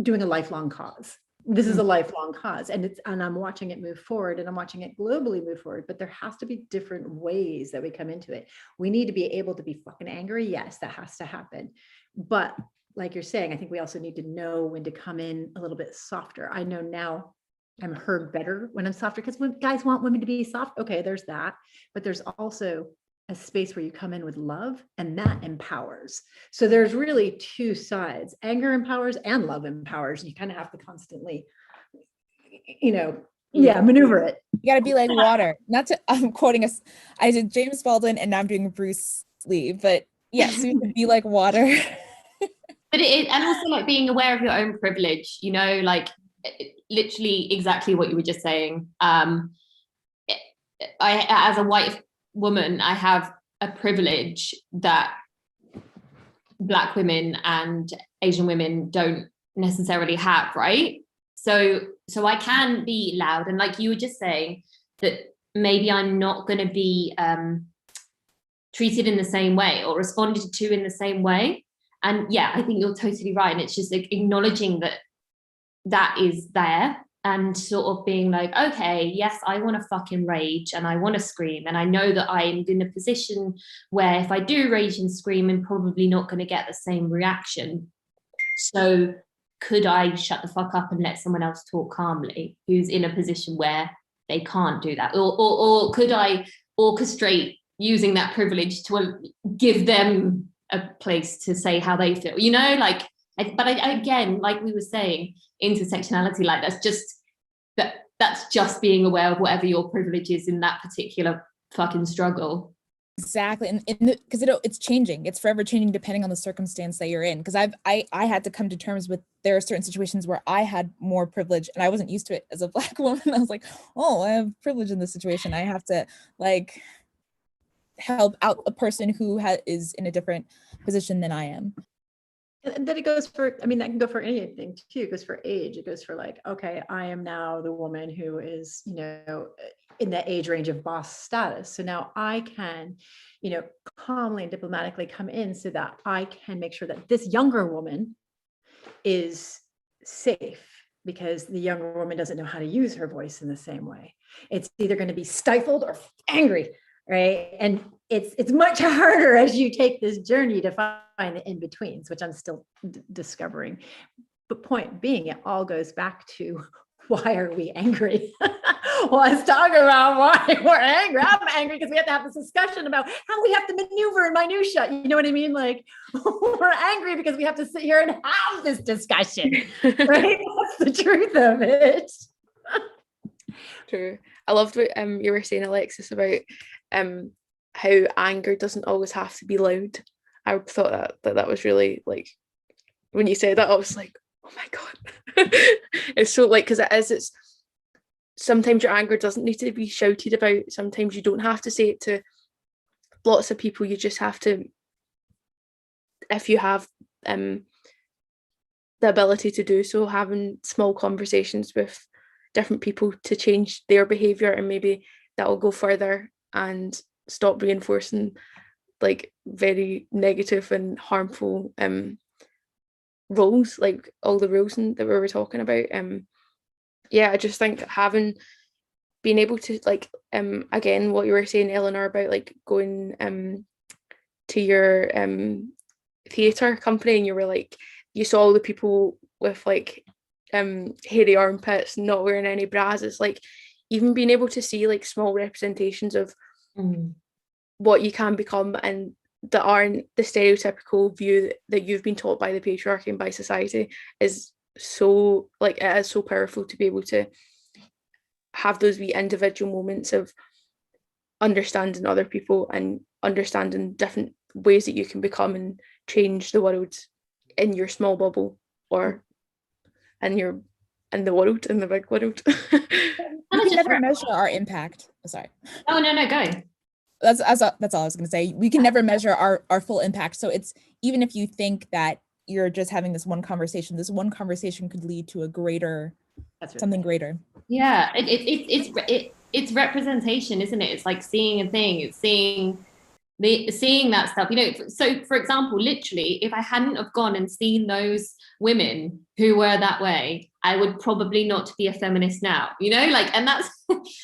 doing a lifelong cause. This is a lifelong cause, and I'm watching it move forward, and I'm watching it globally move forward, but there has to be different ways that we come into it. We need to be able to be fucking angry. Yes, that has to happen. But like you're saying, I think we also need to know when to come in a little bit softer. I know now I'm heard better when I'm softer, because when guys want women to be soft, okay, there's that. But there's also a space where you come in with love, and that empowers. So there's really two sides. Anger empowers and love empowers. You kind of have to constantly, maneuver it. you got to be like water. Not to, I'm quoting us. I did James Baldwin, and now I'm doing Bruce Lee. But yes, you can be like water. But and also like being aware of your own privilege, like literally exactly what you were just saying. I, as a white woman, I have a privilege that Black women and Asian women don't necessarily have, right? So I can be loud, and like you were just saying, that maybe I'm not going to be treated in the same way or responded to in the same way. And yeah, I think you're totally right. And it's just like acknowledging that is there, and sort of being like, okay, yes, I want to fucking rage and I want to scream. And I know that I'm in a position where if I do rage and scream, I'm probably not going to get the same reaction. So could I shut the fuck up and let someone else talk calmly who's in a position where they can't do that? Or could I orchestrate using that privilege to give them a place to say how they feel, but again, like we were saying, intersectionality, like that's just being aware of whatever your privilege is in that particular fucking struggle. Exactly. And because it's changing, it's forever changing depending on the circumstance that you're in. Because I had to come to terms with, there are certain situations where I had more privilege and I wasn't used to it as a Black woman. I was like, oh, I have privilege in this situation. I have to like help out a person who is in a different position than I am. And then it goes for, I mean, that can go for anything too. It goes for age. It goes for like, okay, I am now the woman who is, you know, in the age range of boss status. So now I can, you know, calmly and diplomatically come in so that I can make sure that this younger woman is safe, because the younger woman doesn't know how to use her voice in the same way. It's either going to be stifled or angry, right? And it's much harder as you take this journey to find the in-betweens, which I'm still discovering. But point being, it all goes back to, why are we angry? Well, let's talk about why we're angry. I'm angry because we have to have this discussion about how we have to maneuver in minutia. You know what I mean? Like, we're angry because we have to sit here and have this discussion, right? That's the truth of it. True. I loved what you were saying, Alexis, about how anger doesn't always have to be loud. I thought that was really, like, when you said that, I was like, oh my God. It's so, like, because it's sometimes your anger doesn't need to be shouted about. Sometimes you don't have to say it to lots of people. You just have to, if you have the ability to do so, having small conversations with different people to change their behavior, and maybe that will go further and stop reinforcing like very negative and harmful roles, like all the roles that we were talking about. Yeah, I just think being able to, like, again, what you were saying, Eleanor, about like going to your theatre company, and you were like, you saw all the people with like hairy armpits, not wearing any bras. It's like, even being able to see like small representations of what you can become, and that aren't the stereotypical view that you've been taught by the patriarchy and by society, is so, like, it is so powerful to be able to have those wee individual moments of understanding other people and understanding different ways that you can become and change the world in your small bubble, or in the world, in the big world. We can never measure our impact. Sorry. Oh, no, go. That's all I was going to say. We can never measure our full impact. So it's, even if you think that you're just having this one conversation could lead to a greater, something greater. Yeah, it's representation, isn't it? It's like seeing a thing. It's seeing that stuff, you know. So for example, literally, if I hadn't have gone and seen those women who were that way, I would probably not be a feminist now, you know, like, and that's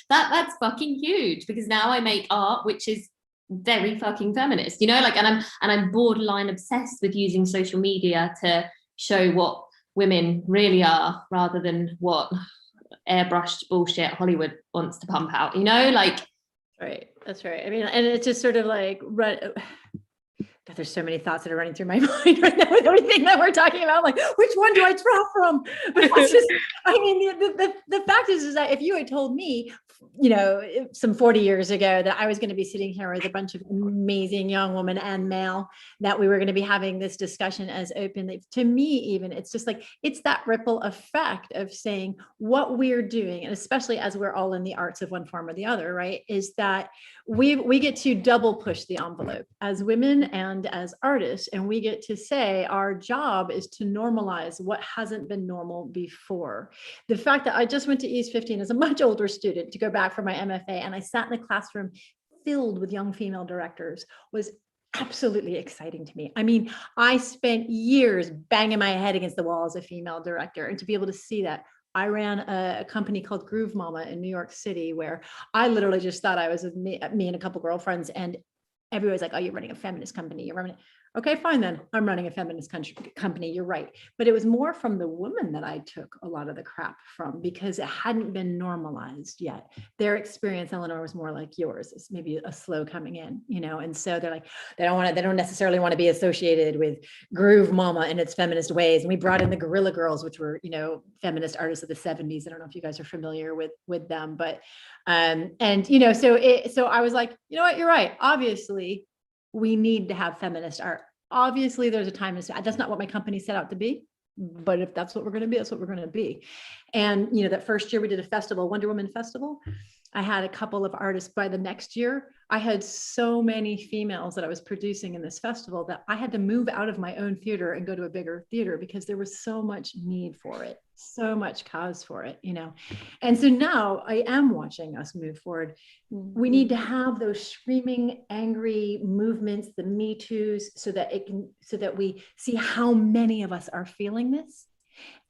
that's fucking huge, because now I make art which is very fucking feminist, you know, like, and I'm borderline obsessed with using social media to show what women really are, rather than what airbrushed bullshit Hollywood wants to pump out, you know, like. Right. That's right. I mean, and it's just sort of like, God, there's so many thoughts that are running through my mind right now with everything that we're talking about. I'm like, which one do I draw from? But it's just, I mean, the fact is that if you had told me, you know, some 40 years ago that I was going to be sitting here with a bunch of amazing young women and male, that we were going to be having this discussion as openly, to me, even, it's just like, it's that ripple effect of saying what we're doing, and especially as we're all in the arts of one form or the other, right, is that we get to double push the envelope as women and as artists, and we get to say our job is to normalize what hasn't been normal before. The fact that I just went to East 15 as a much older student to go back for my MFA, and I sat in a classroom filled with young female directors was absolutely exciting to me. I mean, I spent years banging my head against the wall as a female director, and to be able to see that. I ran a company called Groove Mama in New York City, where I literally just thought I was with me and a couple girlfriends, and everybody's like, oh, you're running a feminist company. You're running. Okay, fine then. I'm running a feminist company. You're right. But it was more from the women that I took a lot of the crap from, because it hadn't been normalized yet. Their experience, Eleanor, was more like yours. It's maybe a slow coming in, you know. And so they're like, they don't necessarily want to be associated with Groove Mama and its feminist ways. And we brought in the Guerrilla Girls, which were, you know, feminist artists of the 70s. I don't know if you guys are familiar with them, but and you know, so I was like, you know what, you're right. Obviously, we need to have feminist art. Obviously, there's a time. That's not what my company set out to be, but if that's what we're going to be, that's what we're going to be. And you know, that first year we did a festival, Wonder Woman Festival. I had a couple of artists. By the next year, I had so many females that I was producing in this festival that I had to move out of my own theater and go to a bigger theater because there was so much need for it, so much cause for it, you know. And so now I am watching us move forward. We need to have those screaming, angry movements, the Me Too's, so that we see how many of us are feeling this.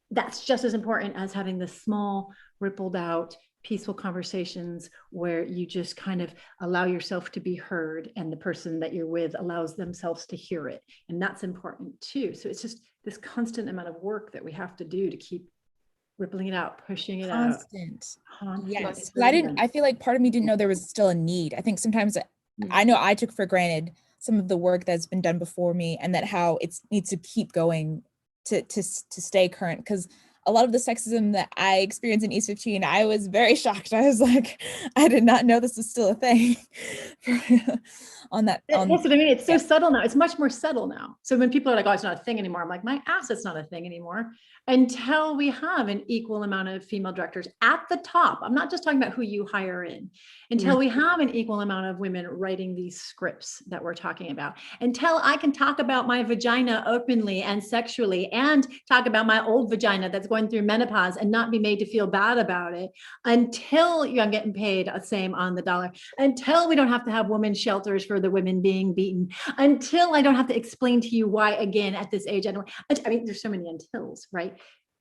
That's just as important as having the small, rippled out, peaceful conversations where you just kind of allow yourself to be heard and the person that you're with allows themselves to hear it. And that's important too. So it's just this constant amount of work that we have to do to keep rippling it out, pushing it out. Yes. I feel like part of me didn't know there was still a need. I think sometimes I know I took for granted some of the work that's been done before me and that how it needs to keep going to stay current, because a lot of the sexism that I experienced in East 15, I was very shocked. I was like, I did not know this was still a thing. That's what I mean. It's so subtle now. It's much more subtle now. So when people are like, oh, it's not a thing anymore, I'm like, my ass, it's not a thing anymore. Until we have an equal amount of female directors at the top. I'm not just talking about who you hire in. Until we have an equal amount of women writing these scripts that we're talking about. Until I can talk about my vagina openly and sexually and talk about my old vagina that's going through menopause and not be made to feel bad about it. Until I'm getting paid the same on the dollar. Until we don't have to have women's shelters for the women being beaten. Until I don't have to explain to you why, again, at this age, I mean, there's so many untils, right?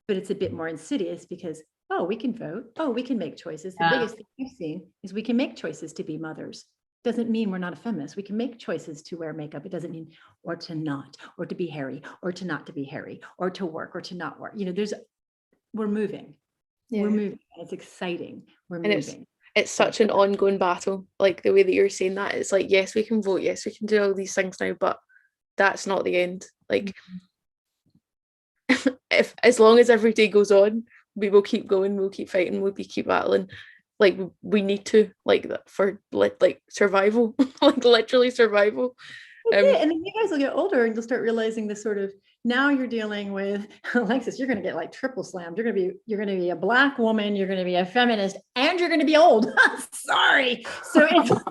But it's a bit more insidious because, oh, we can vote. Oh, we can make choices. The biggest thing I've seen is we can make choices to be mothers. Doesn't mean we're not a feminist. We can make choices to wear makeup. It doesn't mean, or to not, or to be hairy, or to not to be hairy, or to work, or to not work. You know, we're moving. Yeah. We're moving. It's exciting. We're moving. It's such an ongoing battle. Like the way that you're saying that, it's like, yes, we can vote. Yes, we can do all these things now, but that's not the end. Like, if as long as every day goes on, we will keep going, we'll keep fighting, we'll keep battling. Like we need to, like, that for like survival, like literally survival. And then you guys will get older and you'll start realizing this sort of, now you're dealing with, Alexis, you're going to get like triple slammed. You're going to be a Black woman, you're going to be a feminist, and you're going to be old. Sorry. So it's like,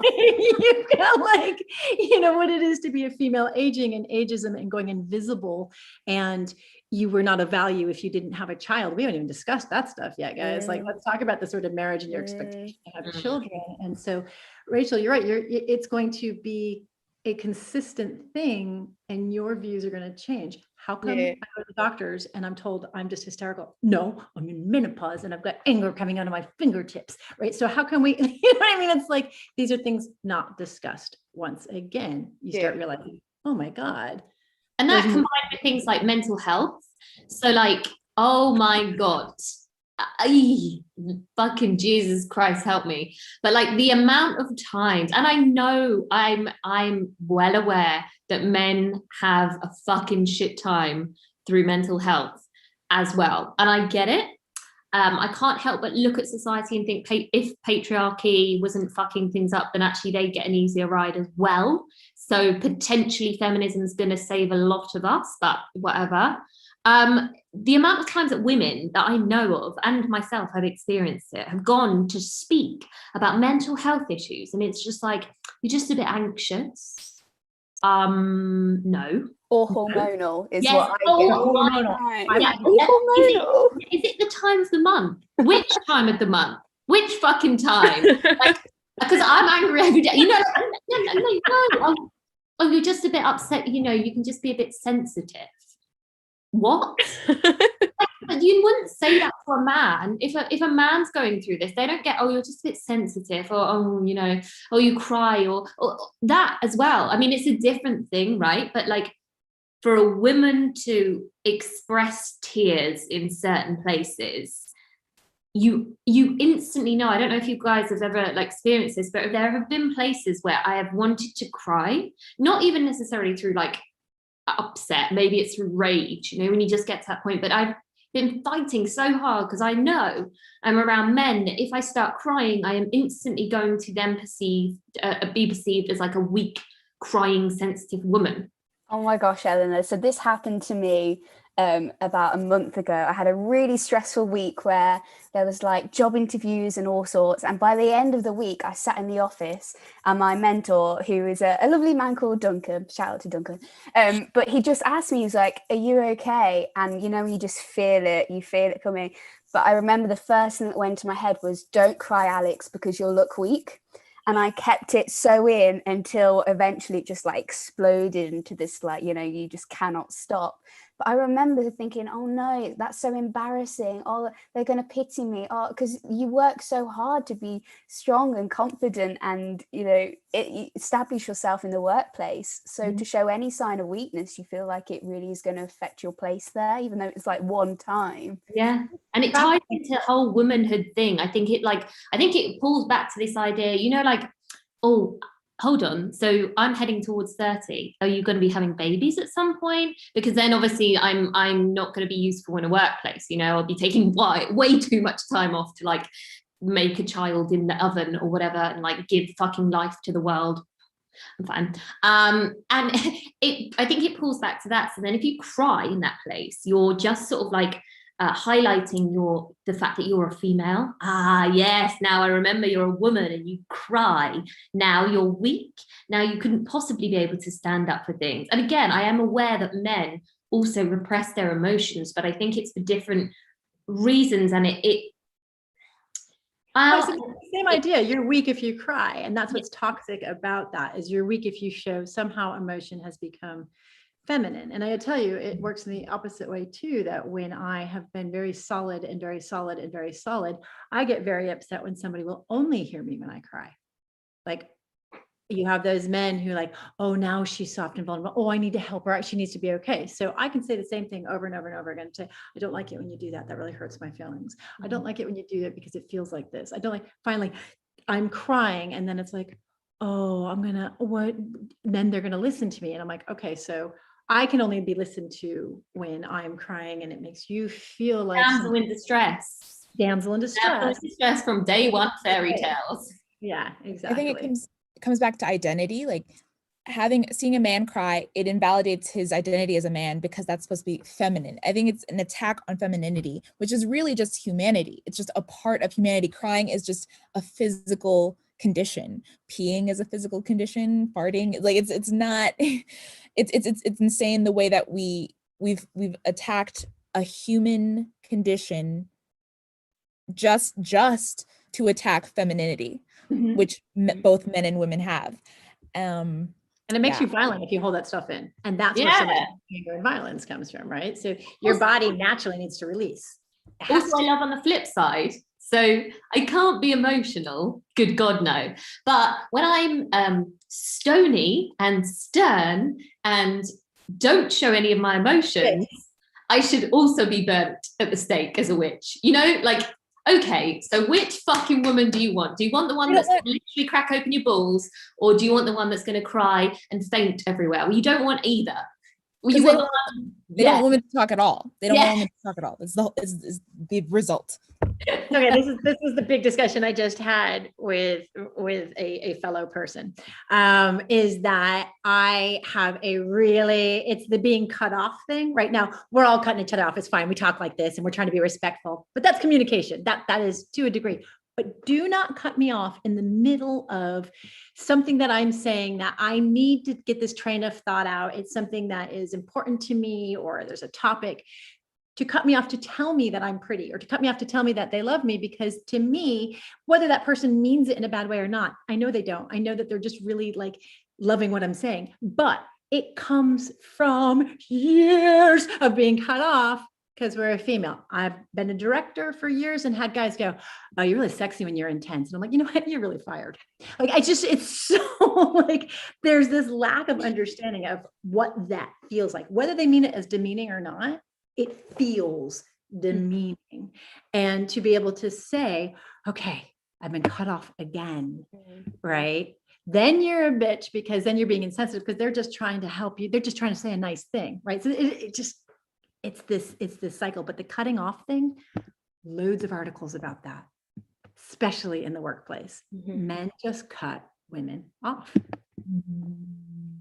you've got like, you know, what it is to be a female, aging and ageism and going invisible. And you were not of value if you didn't have a child. We haven't even discussed that stuff yet, guys. Like, let's talk about the sort of marriage and your expectation to have children. And so, Rachel, you're right. It's going to be a consistent thing, and your views are going to change. How come I go to the doctors and I'm told I'm just hysterical? No, I'm in menopause and I've got anger coming out of my fingertips, right? So how can we, you know what I mean? It's like, these are things not discussed. Once again, you start realizing, oh my God. And that combined with things like mental health. So like, oh my God, fucking Jesus Christ, help me. But like the amount of times, and I know I'm well aware that men have a fucking shit time through mental health as well. And I get it. I can't help but look at society and think if patriarchy wasn't fucking things up, then actually they get an easier ride as well. So potentially feminism is going to save a lot of us, but whatever. The amount of times that women that I know of and myself have experienced it have gone to speak about mental health issues, and it's just like, you're just a bit anxious. No. Or hormonal is yes. what I get. Hormonal. Yeah. Hormonal. Is it the time of the month? Which time of the month? Which fucking time? Like, because I'm angry every day. You know, no. Oh, you're just a bit upset. You know, you can just be a bit sensitive. What? But you wouldn't say that to a man. If a man's going through this, they don't get, oh, you're just a bit sensitive, or oh, you know, oh, you cry, or that as well. I mean, it's a different thing, right? But like, for a woman to express tears in certain places, you instantly know. I don't know if you guys have ever like experienced this, but there have been places where I have wanted to cry, not even necessarily through like upset, maybe it's through rage, you know, when you just get to that point. But I've been fighting so hard because I know I'm around men that if I start crying, I am instantly going to then be perceived as like a weak, crying, sensitive woman. Oh my gosh, Eleanor. So this happened to me about a month ago. I had a really stressful week where there was like job interviews and all sorts. And by the end of the week, I sat in the office and my mentor, who is a lovely man called Duncan, shout out to Duncan, but he just asked me, he was like, are you okay? And you know, you just feel it coming. But I remember the first thing that went to my head was, don't cry, Alex, because you'll look weak. And I kept it so in until eventually it just like exploded into this, like, you know, you just cannot stop. But I remember thinking, oh no, that's so embarrassing. Oh, they're going to pity me. Oh, because you work so hard to be strong and confident and, you know, establish yourself in the workplace. So to show any sign of weakness, you feel like it really is going to affect your place there, even though it's like one time. Yeah. And it ties into the whole womanhood thing. I think it pulls back to this idea, you know, like, oh, hold on, so I'm heading towards 30. Are you going to be having babies at some point? Because then obviously I'm not going to be useful in a workplace. You know, I'll be taking way too much time off to like make a child in the oven or whatever and like give fucking life to the world. I'm fine. And I think it pulls back to that. So then if you cry in that place, you're just sort of like highlighting the fact that you're a female. Ah, yes, now I remember you're a woman and you cry. Now you're weak. Now you couldn't possibly be able to stand up for things. And again, I am aware that men also repress their emotions, but I think it's for different reasons. And same idea. You're weak if you cry. And that's what's toxic about that, is you're weak if you show somehow emotion has become feminine. And I tell you, it works in the opposite way too, that when I have been very solid and very solid and very solid, I get very upset when somebody will only hear me when I cry. Like, you have those men who like, oh, now she's soft and vulnerable. Oh, I need to help her. She needs to be okay. So I can say the same thing over and over and over again. Say, I don't like it when you do that. That really hurts my feelings. I don't like it when you do that because it feels like this. I don't like, finally, I'm crying. And then it's like, oh, what? Then they're going to listen to me. And I'm like, okay, so I can only be listened to when I'm crying, and it makes you feel like damsel in distress. Damsel in distress. Damsel in distress from day one fairy tales. Yeah, exactly. I think it comes back to identity. Like seeing a man cry, it invalidates his identity as a man because that's supposed to be feminine. I think it's an attack on femininity, which is really just humanity. It's just a part of humanity. Crying is just a physical condition. Peeing is a physical condition. Farting, like it's not. It's insane the way that we've attacked a human condition just to attack femininity, which both men and women have. And it makes you violent if you hold that stuff in. And that's where so much anger and violence comes from, right? So your body naturally needs to release. Also, I love on the flip side. So I can't be emotional, good God, no. But when I'm stony and stern and don't show any of my emotions, I should also be burnt at the stake as a witch. You know, like, okay, so which fucking woman do you want? Do you want the one that's going to literally crack open your balls, or do you want the one that's going to cry and faint everywhere? Well, you don't want either. Well, you want they don't want women to talk at all. They don't want women to talk at all. It's the result. Okay, this is the big discussion I just had with a fellow person, is that I have it's the being cut off thing. Right now, we're all cutting each other off. It's fine. We talk like this and we're trying to be respectful, but that's communication. That is to a degree. But do not cut me off in the middle of something that I'm saying that I need to get this train of thought out. It's something that is important to me, or there's a topic, to cut me off to tell me that I'm pretty, or to cut me off to tell me that they love me. Because to me, whether that person means it in a bad way or not, I know they don't. I know that they're just really like loving what I'm saying, but it comes from years of being cut off because we're a female. I've been a director for years and had guys go, oh, you're really sexy when you're intense. And I'm like, you know what? You're really fired. Like, it's so like, there's this lack of understanding of what that feels like, whether they mean it as demeaning or not. It feels demeaning. And to be able to say, okay, I've been cut off again, right? Then you're a bitch, because then you're being insensitive because they're just trying to help you. They're just trying to say a nice thing, right? So it's this cycle. But the cutting off thing, loads of articles about that, especially in the workplace. Men just cut women off.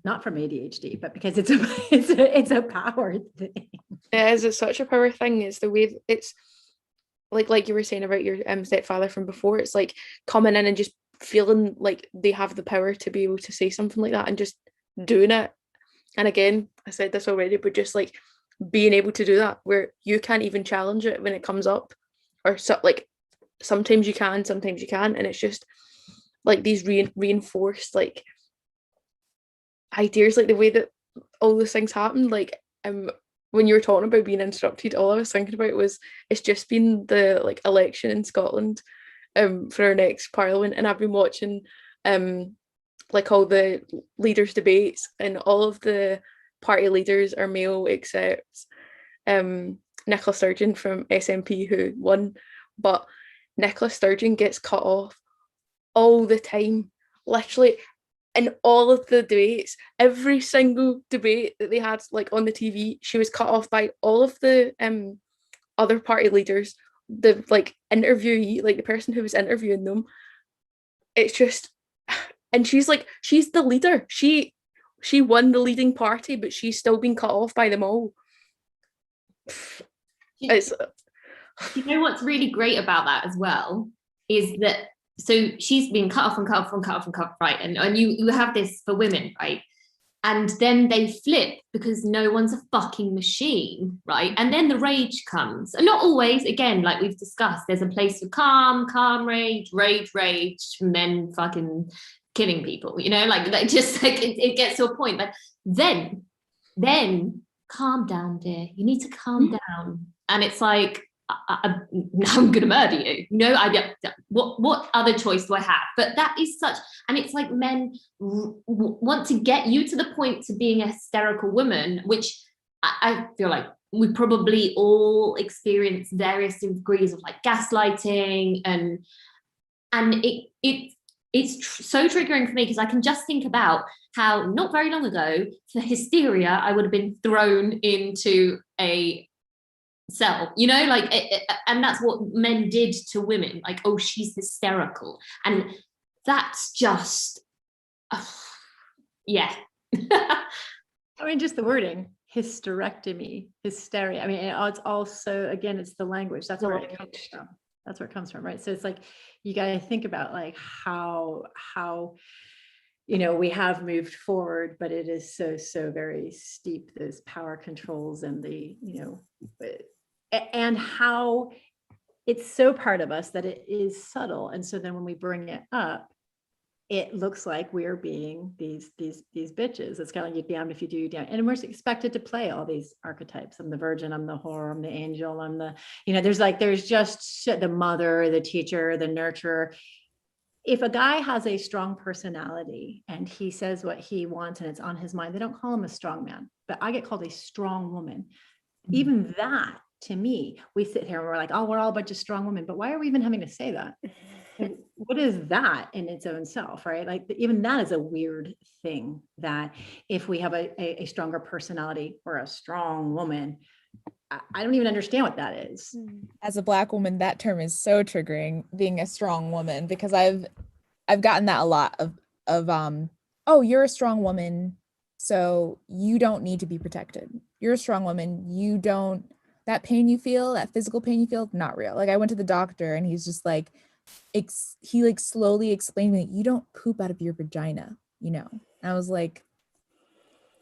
Not from ADHD, but because it's a power thing. It is. It's such a power thing. It's the way it's like you were saying about your stepfather from before. It's like coming in and just feeling like they have the power to be able to say something like that and just doing it. And again, I said this already, but just like being able to do that where you can't even challenge it when it comes up, or so like sometimes you can, sometimes you can't, and it's just like these reinforced like ideas, like the way that all those things happen. Like when you were talking about being instructed, all I was thinking about was it's just been the like election in Scotland for our next parliament, and I've been watching like all the leaders debates, and all of the party leaders are male except Nicola Sturgeon from SNP, who won, but Nicola Sturgeon gets cut off all the time, literally in all of the debates. Every single debate that they had like on the TV, she was cut off by all of the other party leaders, the like interviewee, like the person who was interviewing them. It's just, and she's the leader. She won the leading party, but she's still being cut off by them all. It's you know what's really great about that as well is that, so she's been cut off and cut off and cut off and cut off, right? And you have this for women, right? And then they flip because no one's a fucking machine, right? And then the rage comes. And not always, again, like we've discussed, there's a place for calm rage, men fucking killing people, you know, like just like it gets to a point. But then calm down, dear. You need to calm down. And it's like, I'm gonna murder you. You know, what other choice do I have? But that is such, and it's like men want to get you to the point to being a hysterical woman, which I feel like we probably all experience various degrees of like gaslighting, and it's so triggering for me because I can just think about how not very long ago for hysteria I would have been thrown into a cell, you know, like and that's what men did to women, like, oh, she's hysterical, and that's just yeah. I mean, just the wording, hysterectomy, hysteria. I mean, it's also, again, it's the language. That's where it comes from. That's where it comes from, right? So it's like you got to think about like how you know, we have moved forward, but it is so very steep, those power controls and the, you know, and how it's so part of us that it is subtle. And so then when we bring it up, it looks like we're being these bitches. It's kind of like you damned if you do, you damned. And we're expected to play all these archetypes. I'm the virgin, I'm the whore, I'm the angel, I'm the, you know, there's just the mother, the teacher, the nurturer. If a guy has a strong personality and he says what he wants and it's on his mind, they don't call him a strong man, but I get called a strong woman. Even that, to me, we sit here and we're like, oh, we're all a bunch of strong women, but why are we even having to say that? What is that in its own self, right? Like even that is a weird thing, that if we have a stronger personality or a strong woman, I don't even understand what that is. As a Black woman, that term is so triggering, being a strong woman, because I've gotten that a lot of oh, you're a strong woman, so you don't need to be protected. You're a strong woman, you don't, that pain you feel, that physical pain you feel, not real. Like I went to the doctor and he's just like, he like slowly explained to me, you don't poop out of your vagina, you know? And I was like,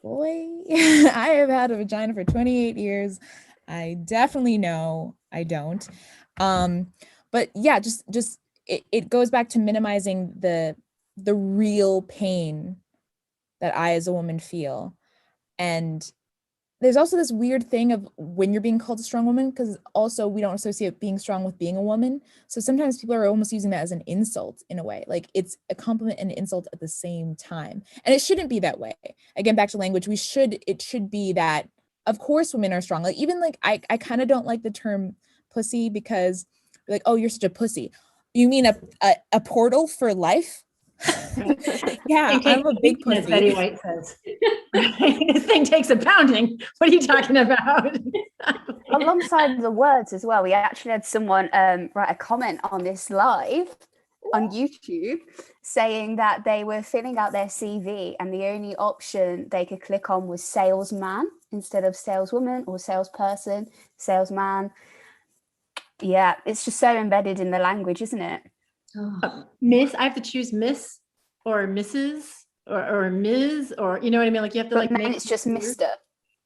boy, I have had a vagina for 28 years. I definitely know I don't. But yeah, just it goes back to minimizing the real pain that I as a woman feel. And there's also this weird thing of when you're being called a strong woman, because also we don't associate being strong with being a woman. So sometimes people are almost using that as an insult in a way, like it's a compliment and an insult at the same time. And it shouldn't be that way. Again, back to language, it should be that, of course, women are strong. Like even like, I kind of don't like the term pussy because like, oh, you're such a pussy. You mean a portal for life? Yeah, I'm a big pussy. Betty White says. This thing takes a pounding. What are you talking about? Alongside the words as well, we actually had someone write a comment on this live on YouTube saying that they were filling out their CV and the only option they could click on was salesman instead of saleswoman, or salesperson, salesman. Yeah, it's just so embedded in the language, isn't it? Miss, I have to choose Miss or Mrs. or Ms. or, you know what I mean? Like you have to But like make it's just Mr.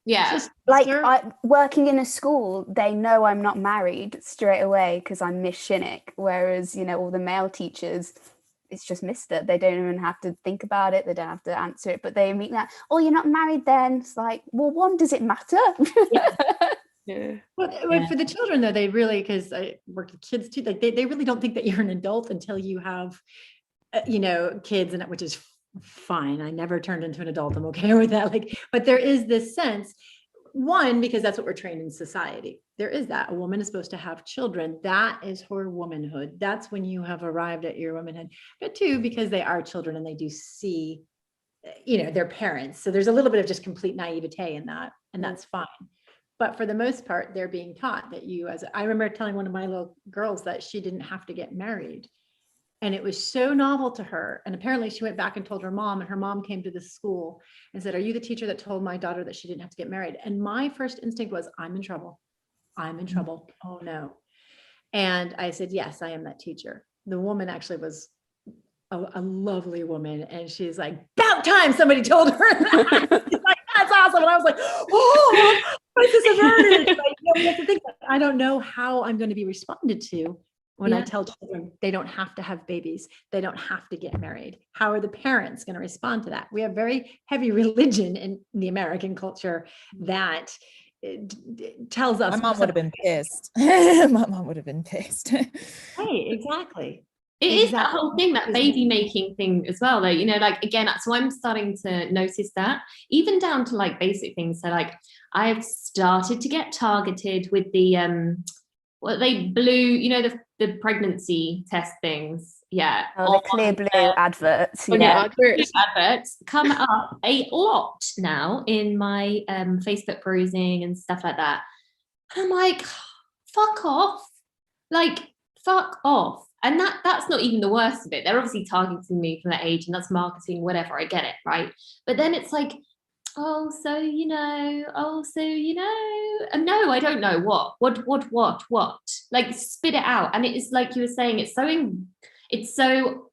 Yeah. Just Like Mr. working in a school, they know I'm not married straight away because I'm Miss Shinnick. Whereas, you know, all the male teachers, it's just Mr. They don't even have to think about it. They don't have to answer it. But they meet that, oh, you're not married then. It's like, well, one, does it matter? Yeah. Well, for the children though, they really, because I work with kids too, like they really don't think that you're an adult until you have, you know, kids, and which is fine. I never turned into an adult. I'm okay with that. Like, but there is this sense, one, because that's what we're trained in society. There is that a woman is supposed to have children. That is her womanhood. That's when you have arrived at your womanhood. But two, because they are children and they do see, you know, their parents. So there's a little bit of just complete naivete in that, and that's fine. But for the most part, they're being taught that you, as I remember telling one of my little girls that she didn't have to get married. And it was so novel to her. And apparently she went back and told her mom, and her mom came to the school and said, are you the teacher that told my daughter that she didn't have to get married? And my first instinct was, I'm in trouble. I'm in trouble. Oh no. And I said, yes, I am that teacher. The woman actually was a lovely woman. And she's like, about time somebody told her that. She's like, that's awesome. And I was like, oh, this is averted. Like, you know, think, I don't know how I'm going to be responded to when I tell children they don't have to have babies, they don't have to get married. How are the parents going to respond to that? We have very heavy religion in the American culture that tells us. My mom would have been pissed. My mom would have been pissed. Hey, exactly. It is that whole thing, that baby making thing as well, though, you know, like, again, so I'm starting to notice that even down to like basic things. So like I've started to get targeted with the what they blue, you know, the pregnancy test things. Yeah. Oh, the clear blue adverts. Yeah, adverts come up a lot now in my Facebook perusing and stuff like that. And I'm like, fuck off. Like, fuck off. And that's not even the worst of it. They're obviously targeting me from that age, and that's marketing, whatever, I get it, right? But then it's like, oh, so you know, and no, I don't know what, like, spit it out. And it is like you were saying, it's so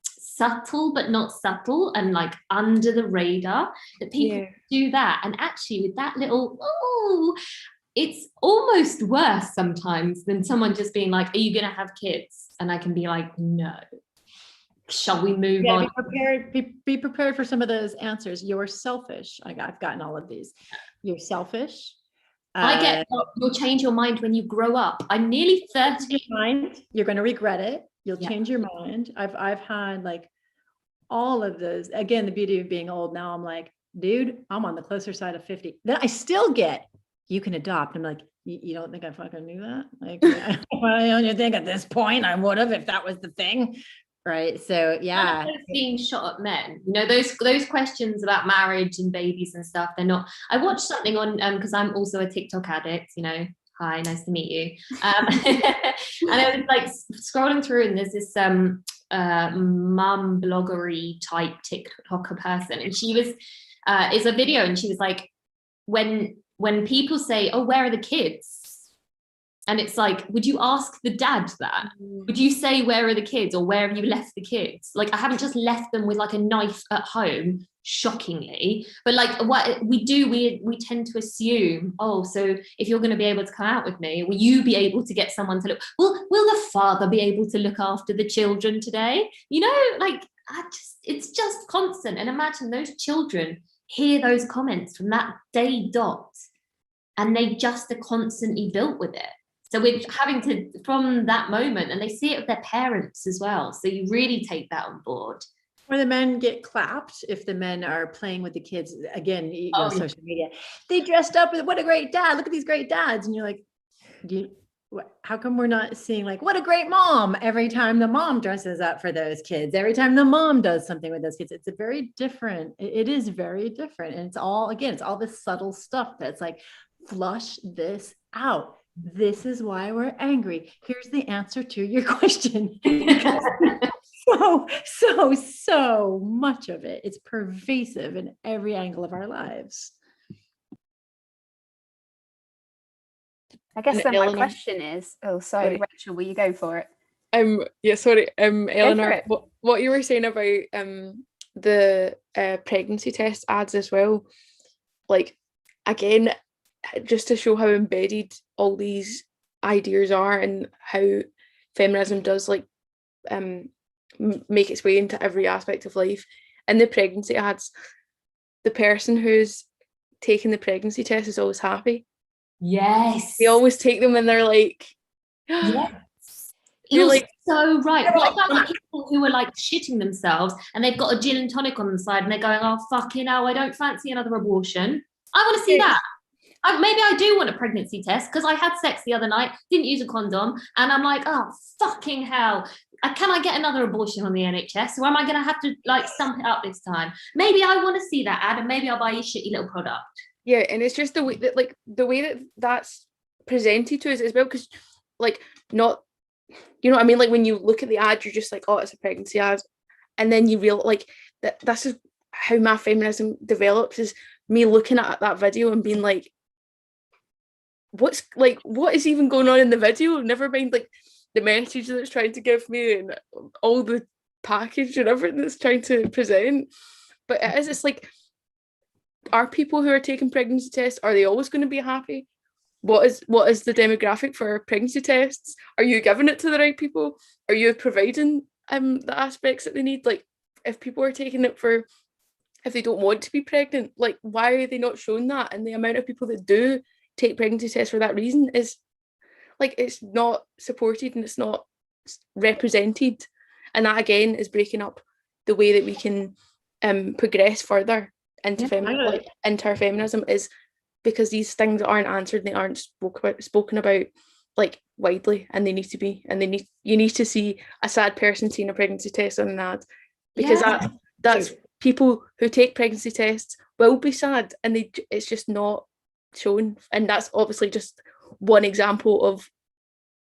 subtle, but not subtle, and like under the radar, that people do that. And actually with that little, it's almost worse sometimes than someone just being like, are you gonna have kids? And I can be like, no. Shall we move on? Be prepared for some of those answers. You're selfish. I've gotten all of these. You're selfish. I get, you'll change your mind when you grow up. I'm nearly 30. You're going to regret it. You'll change your mind. I've had like all of those. Again, the beauty of being old now, I'm like, dude, I'm on the closer side of 50. Then I still get, you can adopt. I'm like, you don't think I fucking knew that? Like, I don't think at this point I would have if that was the thing. Right. So yeah. Being shot at men, you know, those questions about marriage and babies and stuff, they're not. I watched something on because I'm also a TikTok addict, you know. Hi, nice to meet you. And I was like scrolling through, and there's this mum bloggery type TikToker person, and she was it's a video, and she was like, when people say, oh, where are the kids? And it's like, would you ask the dad that? Would you say, where are the kids? Or where have you left the kids? Like, I haven't just left them with like a knife at home, shockingly. But like what we do, we tend to assume, oh, so if you're going to be able to come out with me, will you be able to get someone to look? Will the father be able to look after the children today? You know, like, it's just constant. And imagine those children hear those comments from that day dot, and they just are constantly built with it. So we're having to, from that moment, and they see it with their parents as well. So you really take that on board. Or the men get clapped if the men are playing with the kids. Again, you know, social media. They dressed up with, what a great dad. Look at these great dads. And you're like, how come we're not seeing like, what a great mom every time the mom dresses up for those kids, every time the mom does something with those kids? It's a very different, it is very different. And it's all, again, it's all this subtle stuff that's like, flush this out. this is why we're angry. Here's the answer to your question. So much of it. It's pervasive in every angle of our lives. I guess And then my Eleanor? question is, oh, sorry, Sorry. Rachel, will you go for it? Yeah, sorry, Eleanor, it. what you were saying about the pregnancy test ads as well, like, again, just to show how embedded all these ideas are and how feminism does, like, make its way into every aspect of life. In the pregnancy ads, the person who's taking the pregnancy test is always happy. Yes. They always take them and they're like, yes. You're You're like- so right. What about the people who are like shitting themselves and they've got a gin and tonic on the side and they're going, oh, fucking hell, I don't fancy another abortion. I want to see that. Maybe I do want a pregnancy test because I had sex the other night, didn't use a condom, and I'm like, oh, fucking hell. Can I get another abortion on the NHS, or am I going to have to like stump it up this time? Maybe I want to see that ad, and maybe I'll buy you shitty little product. Yeah, and it's just the way that, like, the way that that's presented to us as well, because, like, not, you know what I mean? Like, when you look at the ad, you're just like, oh, it's a pregnancy ad, and then you realize, like, that this is how my feminism develops, is me looking at that video and being like, what is even going on in the video? Never mind, like, the message that it's trying to give me and all the package and everything that's trying to present. But it's like, are people who are taking pregnancy tests, are they always going to be happy? What is the demographic for pregnancy tests? Are you giving it to the right people? Are you providing the aspects that they need? Like, if people are taking it for, if they don't want to be pregnant, like, why are they not showing that? And the amount of people that do take pregnancy tests for that reason is, like, it's not supported and it's not represented, and that again is breaking up the way that we can progress further into into our feminism, is because these things aren't answered and they aren't spoken about like widely, and they need to be, and you need to see a sad person seeing a pregnancy test on an ad, because that's people who take pregnancy tests will be sad, and it's just not shown. And that's obviously just one example of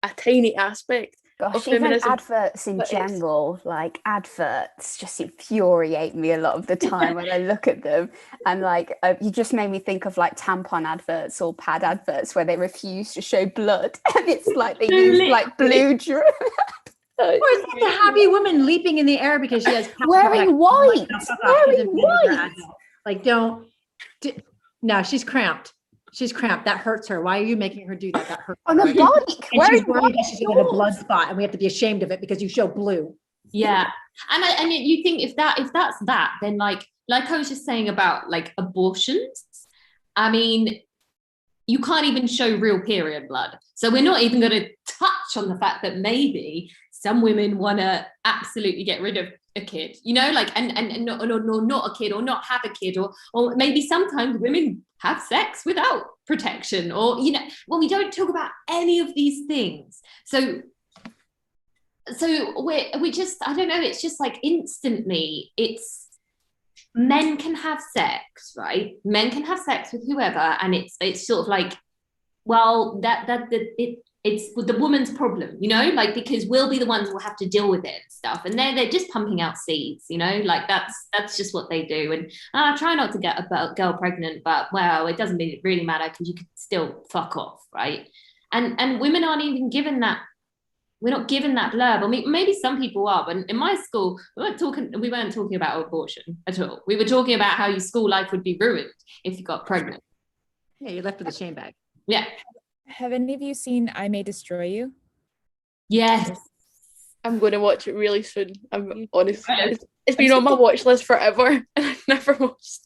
a tiny aspect of Gosh, even feminism. adverts in general, like adverts just infuriate me a lot of the time when I look at them. And like, you just made me think of like tampon adverts or pad adverts where they refuse to show blood, and it's like they use like blue drip. Or it's like a happy woman leaping in the air because she has wearing white. Like, no, she's cramped. She's cramped. That hurts her. Why are you making her do that? That hurts on her. a bike. And she's worried that she's going to get a blood spot, and we have to be ashamed of it because you show blue. Yeah, and you think if that's that, then like I was just saying about like abortions. I mean, you can't even show real period blood, so we're not even going to touch on the fact that maybe some women want to absolutely get rid of a kid, you know, like and not a kid, or not have a kid, or maybe sometimes women have sex without protection, or, you know, well, we don't talk about any of these things. So we just, I don't know, it's just like instantly, it's men can have sex, right? Men can have sex with whoever, and it's sort of like, well, it's the woman's problem, you know, like, because we'll be the ones who will have to deal with it and stuff. And they're just pumping out seeds, you know, like that's just what they do. And I try not to get a girl pregnant, but well, it doesn't really matter because you could still fuck off, right? And women aren't even given that. We're not given that blurb. I mean, maybe some people are, but in my school, we weren't talking about abortion at all. We were talking about how your school life would be ruined if you got pregnant. Yeah, you're left with a shame bag. Yeah. Have any of you seen I May Destroy You? Yes. I'm going to watch it really soon. I'm honest. It's been on my watch list forever, and I've never watched.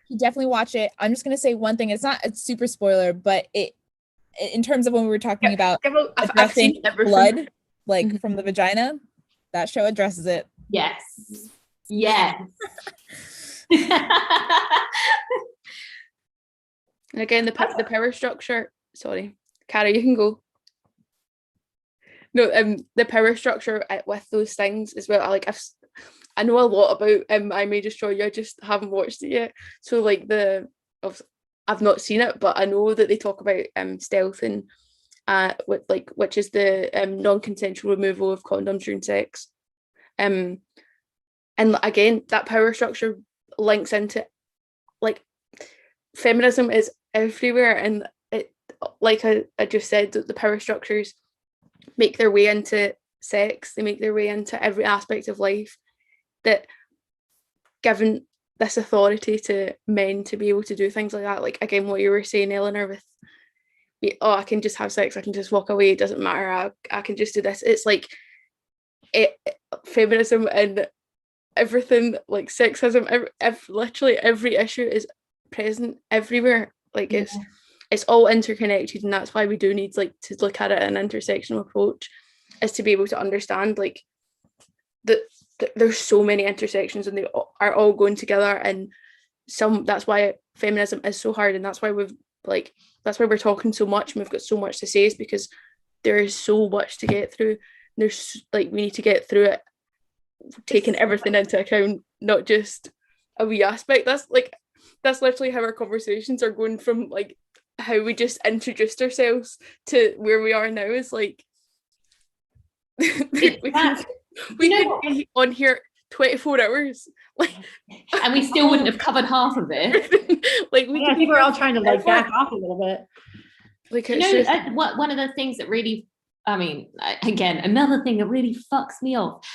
You definitely watch it. I'm just going to say one thing. It's not a super spoiler, but in terms of when we were talking about addressing blood, like from the vagina, that show addresses it. Yes. Yes. And again, the power structure. Sorry, Cara, you can go. No, the power structure with those things as well. I know a lot about I May Destroy You. I just haven't watched it yet. So like I've not seen it, but I know that they talk about stealth and which is the non-consensual removal of condoms during sex. And again, that power structure links into, like, feminism is everywhere, and it, like I just said, the power structures make their way into sex, they make their way into every aspect of life, that given this authority to men to be able to do things like that, like again what you were saying, Eleanor, with I can just have sex, I can just walk away, it doesn't matter, I can just do this. It's like feminism and everything, like sexism, literally every issue is present everywhere. Like it's all interconnected, and that's why we do need like to look at it in an intersectional approach, is to be able to understand like that there's so many intersections and they are all going together, and that's why feminism is so hard, and that's why we're talking so much and we've got so much to say, is because there is so much to get through. There's like, we need to get through it taking everything into account, not just a wee aspect. That's literally how our conversations are going, from like how we just introduced ourselves to where we are now. Is like we could be on here 24 hours, like, and we still wouldn't have covered half of it. Like I think we're all trying to like back off a little bit. Like, one of the things that really, I mean, again, another thing that really fucks me off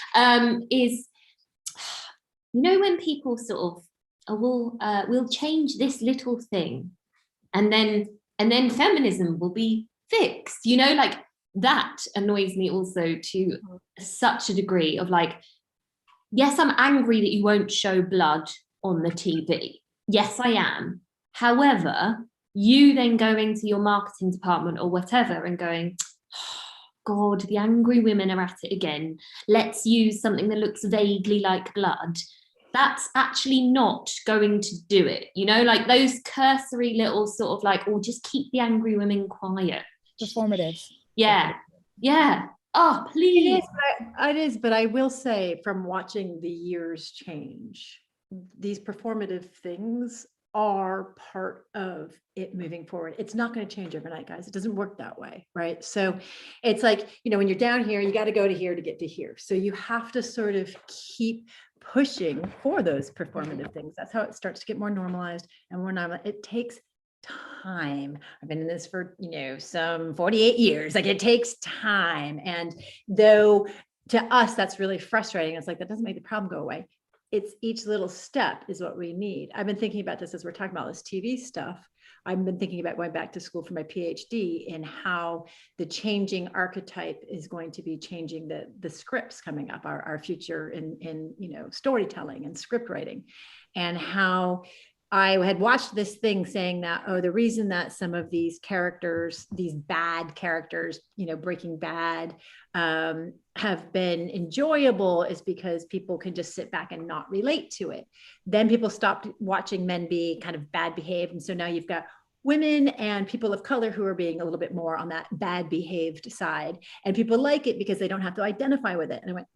is, when people sort of, we'll change this little thing, and then feminism will be fixed. Like, that annoys me also to such a degree of like, yes, I'm angry that you won't show blood on the TV. Yes, I am. However, you then going to your marketing department or whatever and going, God, the angry women are at it again. Let's use something that looks vaguely like blood. That's actually not going to do it. Like those cursory little sort of like, just keep the angry women quiet. Performative. Yeah. Oh, please. It is, but I will say, from watching the years change, these performative things are part of it moving forward. It's not going to change overnight, guys. It doesn't work that way, right? So it's like, when you're down here, you got to go to here to get to here. So you have to sort of keep pushing for those performative things. That's how it starts to get more normalized and more normal. It takes time. I've been in this for, some 48 years. Like, it takes time. And though to us, that's really frustrating. It's like, that doesn't make the problem go away. It's each little step is what we need. I've been thinking about this as we're talking about this TV stuff. I've been thinking about going back to school for my PhD and how the changing archetype is going to be changing the scripts coming up, our future in storytelling and script writing, and how I had watched this thing saying that, the reason that some of these characters, these bad characters, Breaking Bad, have been enjoyable is because people can just sit back and not relate to it. Then people stopped watching men be kind of bad behaved. And so now you've got women and people of color who are being a little bit more on that bad behaved side. And people like it because they don't have to identify with it. And I went,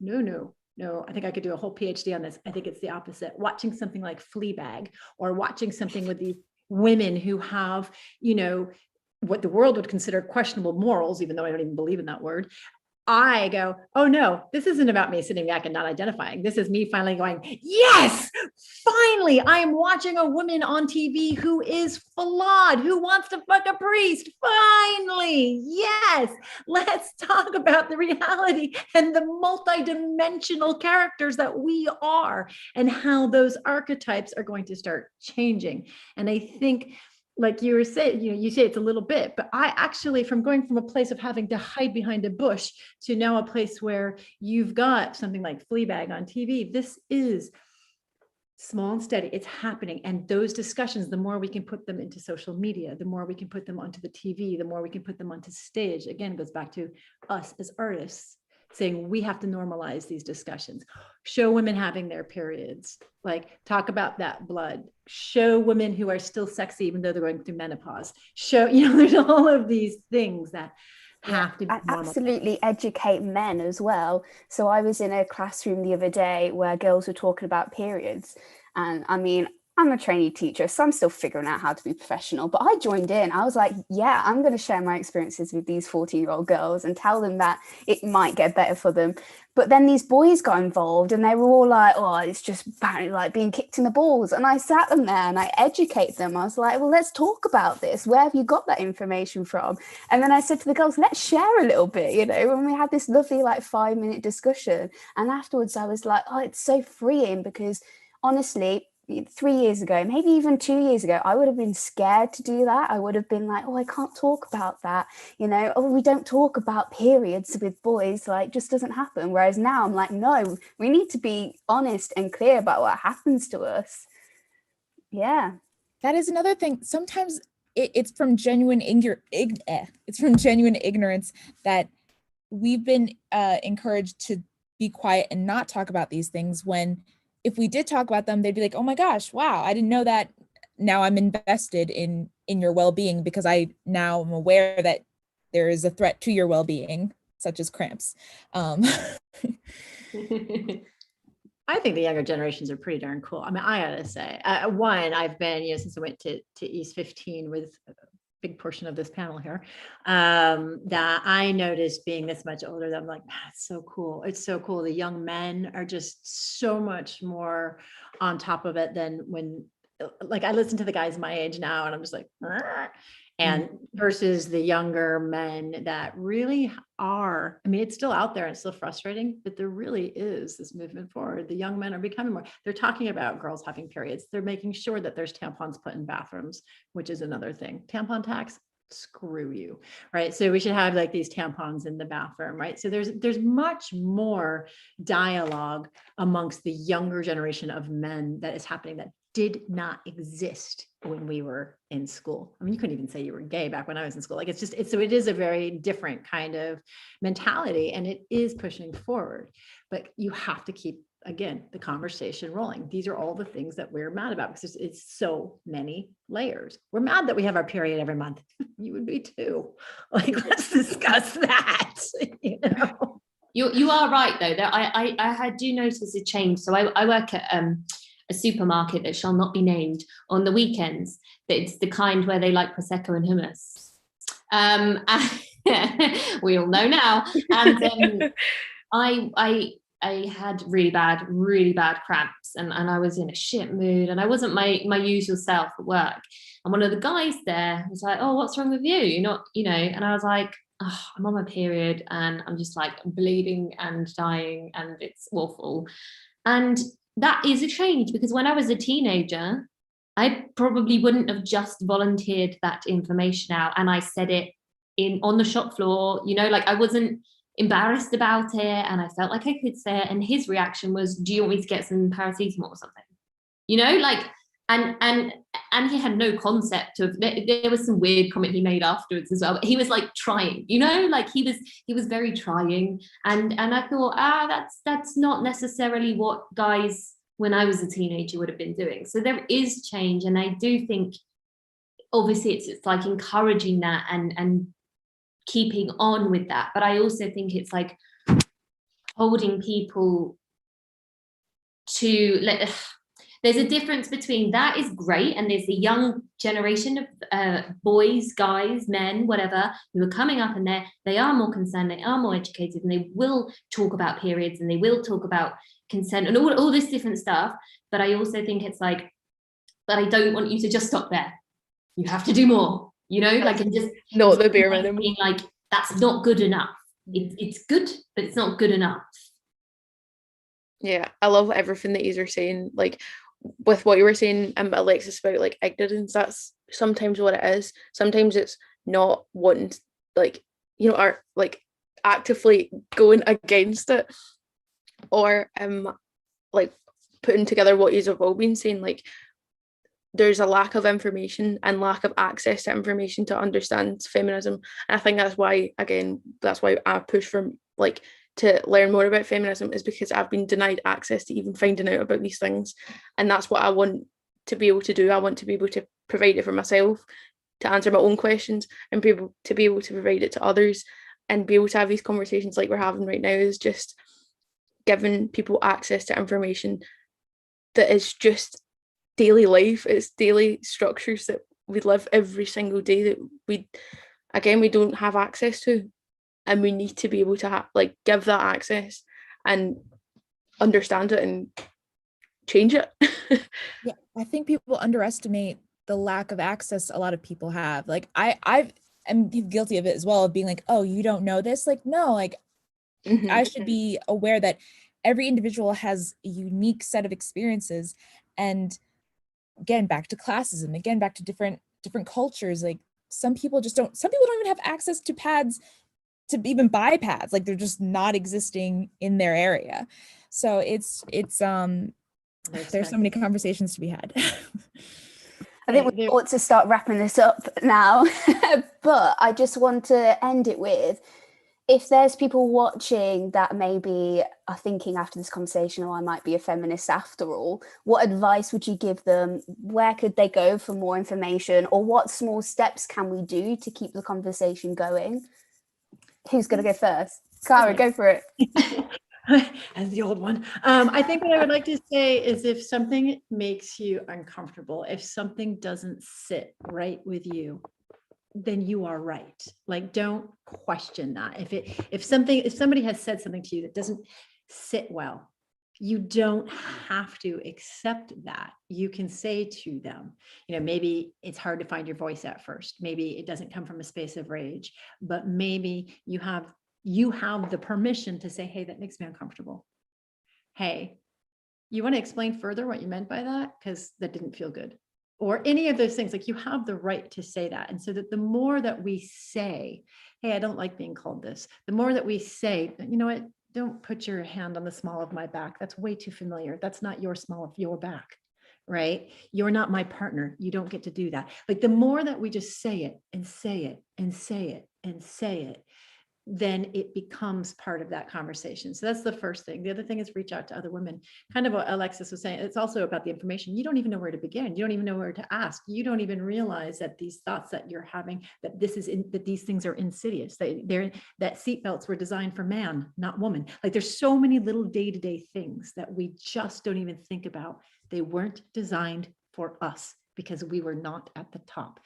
no, I think I could do a whole PhD on this. I think it's the opposite. Watching something like Fleabag, or watching something with these women who have, what the world would consider questionable morals, even though I don't even believe in that word, I go, oh no, this isn't about me sitting back and not identifying. This is me finally going, yes, finally, I am watching a woman on TV who is flawed, who wants to fuck a priest. Finally, yes, let's talk about the reality and the multidimensional characters that we are, and how those archetypes are going to start changing. And I think, like you were saying, you say it's a little bit, but I actually, from going from a place of having to hide behind a bush to now a place where you've got something like Fleabag on TV, this is small and steady. It's happening. And those discussions, the more we can put them into social media, the more we can put them onto the TV, the more we can put them onto stage. Again, it goes back to us as artists saying we have to normalize these discussions. Show women having their periods, like talk about that blood. Show women who are still sexy even though they're going through menopause. Show, there's all of these things that have to be absolutely educate men as well. So I was in a classroom the other day where girls were talking about periods, and I mean, I'm a trainee teacher, so I'm still figuring out how to be professional. But I joined in. I was like, yeah, I'm going to share my experiences with these 14-year-old girls and tell them that it might get better for them. But then these boys got involved and they were all like, oh, it's just apparently like being kicked in the balls. And I sat them there and I educate them. I was like, well, let's talk about this. Where have you got that information from? And then I said to the girls, let's share a little bit, you know, and we had this lovely like 5-minute discussion. And afterwards I was like, oh, it's so freeing, because honestly, 3 years ago, maybe even 2 years ago, I would have been scared to do that. I would have been like, oh, I can't talk about that. You know, oh, we don't talk about periods with boys, like just doesn't happen. Whereas now I'm like, no, we need to be honest and clear about what happens to us. Yeah. That is another thing. Sometimes it's from genuine it's from genuine ignorance that we've been encouraged to be quiet and not talk about these things, when if we did talk about them, they'd be like, oh my gosh, wow, I didn't know that. Now I'm invested in your well-being, because I now am aware that there is a threat to your well-being, such as cramps. I think the younger generations are pretty darn cool. I mean, I gotta say, one, I've been, since I went to East 15 with a big portion of this panel here, that I noticed being this much older, that I'm like, man, it's so cool. It's so cool. The young men are just so much more on top of it than when, like, I listen to the guys my age now and I'm just like, "Argh." And versus the younger men that really are, I mean, it's still out there and it's still frustrating, but there really is this movement forward. The young men are becoming more, they're talking about girls having periods. They're making sure that there's tampons put in bathrooms, which is another thing. Tampon tax, screw you, right? So we should have like these tampons in the bathroom, right? So there's much more dialogue amongst the younger generation of men that is happening that did not exist when we were in school. I mean, you couldn't even say you were gay back when I was in school. Like, it's just, so it is a very different kind of mentality, and it is pushing forward, but you have to keep, again, the conversation rolling. These are all the things that we're mad about, because it's so many layers. We're mad that we have our period every month. You would be too. Like, let's discuss that, you know? You are right though, that I do notice a change. So I work at a supermarket that shall not be named on the weekends. That it's the kind where they like prosecco and hummus. We all know now. And I had really bad cramps, and I was in a shit mood, and I wasn't my usual self at work. And one of the guys there was like, "Oh, what's wrong with you? You're not, you know?" And I was like, "Oh, I'm on my period, and I'm just like bleeding and dying, and it's awful." And that is a change, because when I was a teenager, I probably wouldn't have just volunteered that information out, and I said it on the shop floor, you know, like I wasn't embarrassed about it, and I felt like I could say it. And his reaction was, "Do you want me to get some paracetamol or something?" You know, like, and he had no concept of, there was some weird comment he made afterwards as well, but he was like trying, you know, like he was very trying. And I thought, that's not necessarily what guys when I was a teenager would have been doing. So there is change, and I do think obviously it's like encouraging that and keeping on with that, but I also think it's like holding people to there's a difference between that is great, and there's a young generation of boys, guys, men, whatever, who are coming up, and they are more concerned, they are more educated, and they will talk about periods, and they will talk about consent and all this different stuff. But I also think it's like, but I don't want you to just stop there. You have to do more, you know, like, and just not the bare minimum. Like, that's not good enough. It's good, but it's not good enough. Yeah, I love everything that you are saying. Like, with what you were saying, Alexis, about like ignorance, that's sometimes what it is. Sometimes it's not wanting, like, you know, are like actively going against it, or like putting together what you've all been saying. Like, there's a lack of information and lack of access to information to understand feminism. And I think that's why, again, that's why I push for like to learn more about feminism, is because I've been denied access to even finding out about these things. And that's what I want to be able to do. I want to be able to provide it for myself, to answer my own questions, and be able to provide it to others, and be able to have these conversations like we're having right now, is just giving people access to information that is just daily life, it's daily structures that we live every single day that we don't have access to, and we need to be able to give that access and understand it and change it. Yeah, I think people underestimate the lack of access a lot of people have. Like I'm guilty of it as well, of being like, oh, you don't know this? Like, no, like I should be aware that every individual has a unique set of experiences. And again, back to classism, again, back to different cultures. Like some people don't even have access to pads, to even buy pads. Like they're just not existing in their area. So it's there's so many conversations to be had. I think we ought to start wrapping this up now, but I just want to end it with, if there's people watching that maybe are thinking after this conversation, oh, I might be a feminist after all, what advice would you give them? Where could they go for more information? Or what small steps can we do to keep the conversation going? Who's going to go first? Cara, go for it. As the old one. I think what I would like to say is, if something makes you uncomfortable, if something doesn't sit right with you, then you are right. Like, don't question that. If somebody has said something to you that doesn't sit well, you don't have to accept that. You can say to them, maybe it's hard to find your voice at first. Maybe it doesn't come from a space of rage, but maybe you have the permission to say, hey, that makes me uncomfortable. Hey, you want to explain further what you meant by that? Because that didn't feel good. Or any of those things. Like, you have the right to say that. And so that the more that we say, hey, I don't like being called this, the more that we say, you know what, don't put your hand on the small of my back. That's way too familiar. That's not your small of your back, right? You're not my partner. You don't get to do that. Like, the more that we just say it and say it and say it and say it, then it becomes part of that conversation. So that's the first thing. The other thing is reach out to other women. Kind of what Alexis was saying, it's also about the information. You don't even know where to begin. You don't even know where to ask. You don't even realize that these thoughts that you're having, that these things are insidious. That seatbelts were designed for man, not woman. Like, there's so many little day-to-day things that we just don't even think about. They weren't designed for us because we were not at the top.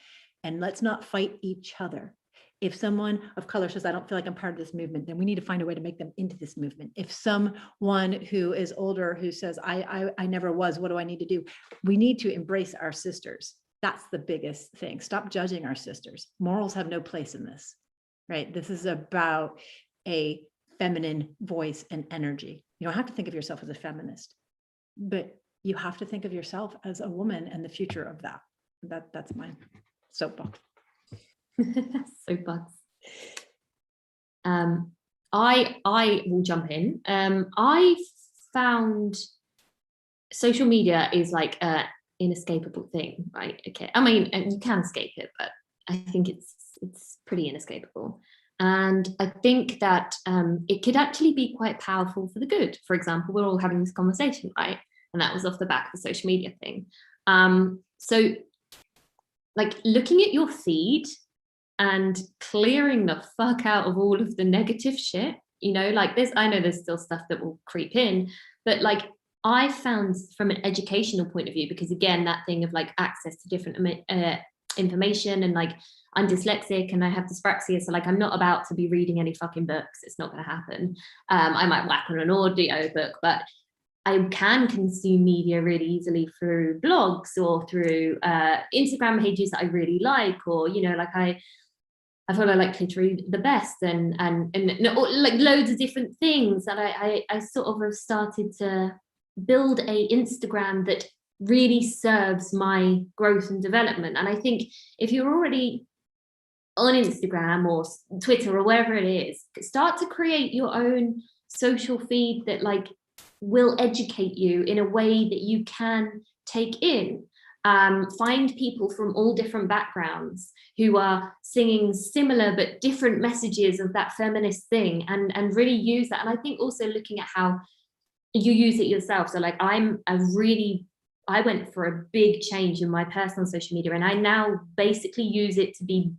And let's not fight each other. If someone of color says, I don't feel like I'm part of this movement, then we need to find a way to make them into this movement. If someone who is older who says, I never was, what do I need to do? We need to embrace our sisters. That's the biggest thing. Stop judging our sisters. Morals have no place in this, right? This is about a feminine voice and energy. You don't have to think of yourself as a feminist, but you have to think of yourself as a woman and the future of that. That's my soapbox. Soapbox. I will jump in. I found social media is like an inescapable thing, right? Okay, I mean, you can escape it, but I think it's pretty inescapable. And I think that it could actually be quite powerful for the good. For example, we're all having this conversation, right? And that was off the back of the social media thing. So, like, looking at your feed and clearing the fuck out of all of the negative shit, like this, I know there's still stuff that will creep in, but like, I found from an educational point of view, because again, that thing of like access to different information, and like, I'm dyslexic and I have dyspraxia, so like, I'm not about to be reading any fucking books. It's not going to happen. I might whack on an audio book, but I can consume media really easily through blogs or through Instagram pages that I really like, or like I follow like literally the best and like loads of different things, and I sort of have started to build a Instagram that really serves my growth and development. And I think if you're already on Instagram or Twitter or wherever it is, start to create your own social feed that like will educate you in a way that you can take in. Find people from all different backgrounds who are singing similar but different messages of that feminist thing, and really use that. And I think also looking at how you use it yourself. So like, I went for a big change in my personal social media, and I now basically use it to be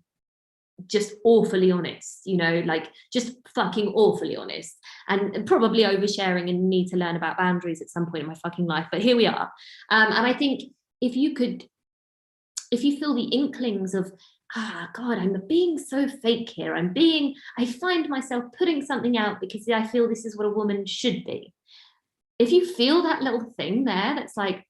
just awfully honest, like just fucking awfully honest, and probably oversharing and need to learn about boundaries at some point in my fucking life, but here we are. And I think if you feel the inklings of, God, I'm being so fake here. I find myself putting something out because I feel this is what a woman should be. If you feel that little thing there, that's like,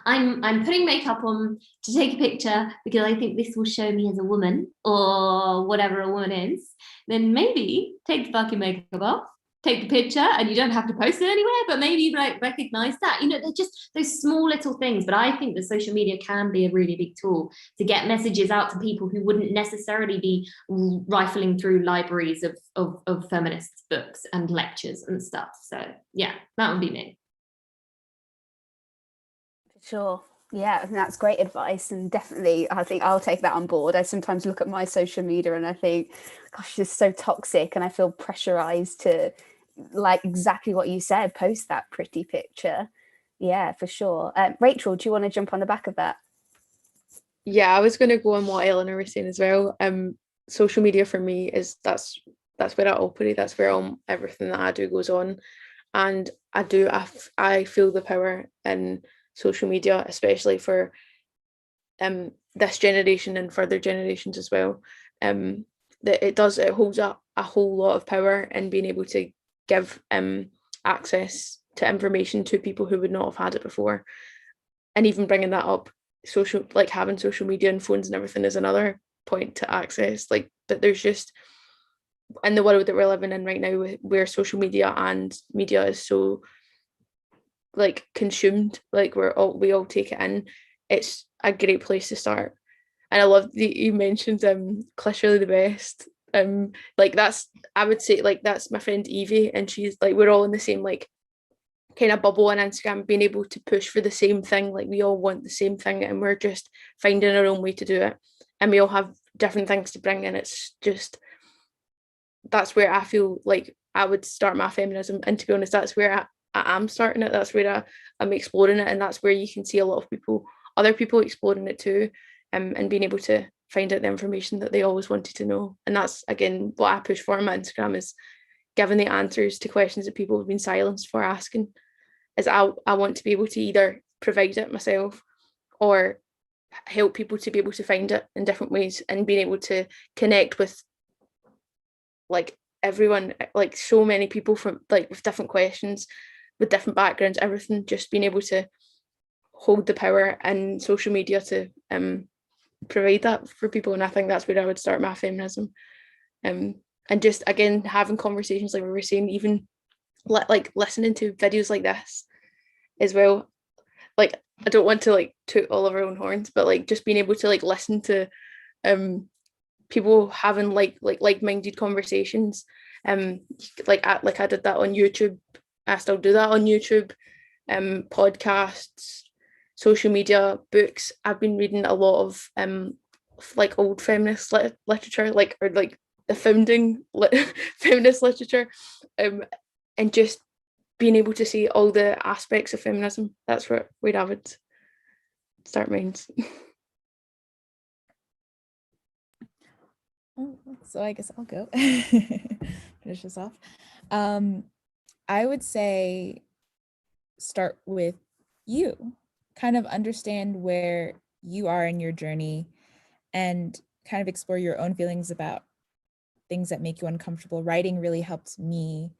I'm putting makeup on to take a picture because I think this will show me as a woman, or whatever a woman is, then maybe take the fucking makeup off, take the picture, and you don't have to post it anywhere, but maybe like recognize that. You know, they're just those small little things. But I think that social media can be a really big tool to get messages out to people who wouldn't necessarily be rifling through libraries of feminist books and lectures and stuff. So yeah, that would be me. Sure. Yeah, and that's great advice. And definitely, I think I'll take that on board. I sometimes look at my social media and I think, gosh, it's so toxic. And I feel pressurized to, like exactly what you said, post that pretty picture. Yeah, for sure. Rachel, do you want to jump on the back of that? Yeah, I was going to go on what Eleanor was saying as well. Social media for me is that's where I operate. That's where everything that I do goes on, and I feel the power in social media, especially for this generation and further generations as well. That it holds up a whole lot of power in being able to give access to information to people who would not have had it before, and even bringing that up, having social media and phones and everything is another point to access. Like, but there's just, in the world that we're living in right now, where social media and media is so like consumed, like we all take it in, it's a great place to start. And I love that you mentioned Clish Really the Best. Like that's, I would say, like that's my friend Evie, and she's like, we're all in the same like kind of bubble on Instagram, being able to push for the same thing. Like we all want the same thing, and we're just finding our own way to do it, and we all have different things to bring in. It's just, that's where I feel like I would start my feminism. And to be honest, that's where I am starting it. That's where I'm exploring it, and that's where you can see a lot of other people exploring it too, and being able to find out the information that they always wanted to know. And that's again what I push for on my Instagram, is giving the answers to questions that people have been silenced for asking. Is I want to be able to either provide it myself or help people to be able to find it in different ways, and being able to connect with like everyone, like so many people from like with different questions, with different backgrounds, everything, just being able to hold the power in social media to provide that for people. And I think that's where I would start my feminism, and just again having conversations like we were saying, even like listening to videos like this as well. Like I don't want to like toot all of our own horns, but like just being able to like listen to people having like-minded conversations, like I did that on YouTube. I still do that on YouTube. Podcasts, social media, books. I've been reading a lot of like old feminist literature, like, or like the founding feminist literature, and just being able to see all the aspects of feminism. That's where I would start mine. So I guess I'll go finish this off. I would say start with you, kind of understand where you are in your journey and kind of explore your own feelings about things that make you uncomfortable. Writing really helped me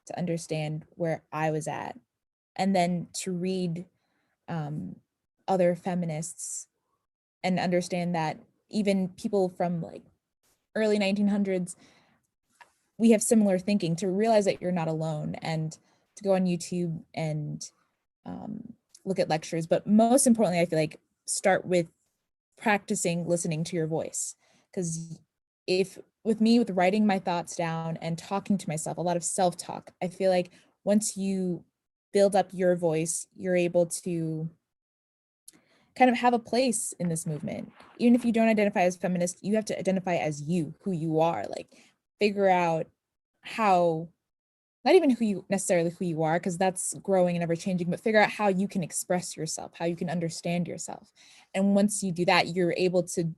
to understand where I was at, and then to read other feminists and understand that even people from like early 1900s, we have similar thinking, to realize that you're not alone, and to go on YouTube and look at lectures. But most importantly, I feel like start with practicing listening to your voice. Because with writing my thoughts down and talking to myself, a lot of self-talk, I feel like once you build up your voice, you're able to kind of have a place in this movement. Even if you don't identify as feminist, you have to identify as you, who you are, like figure out how, not even who you are, because that's growing and ever changing, but figure out how you can express yourself, how you can understand yourself. And once you do that, you're able to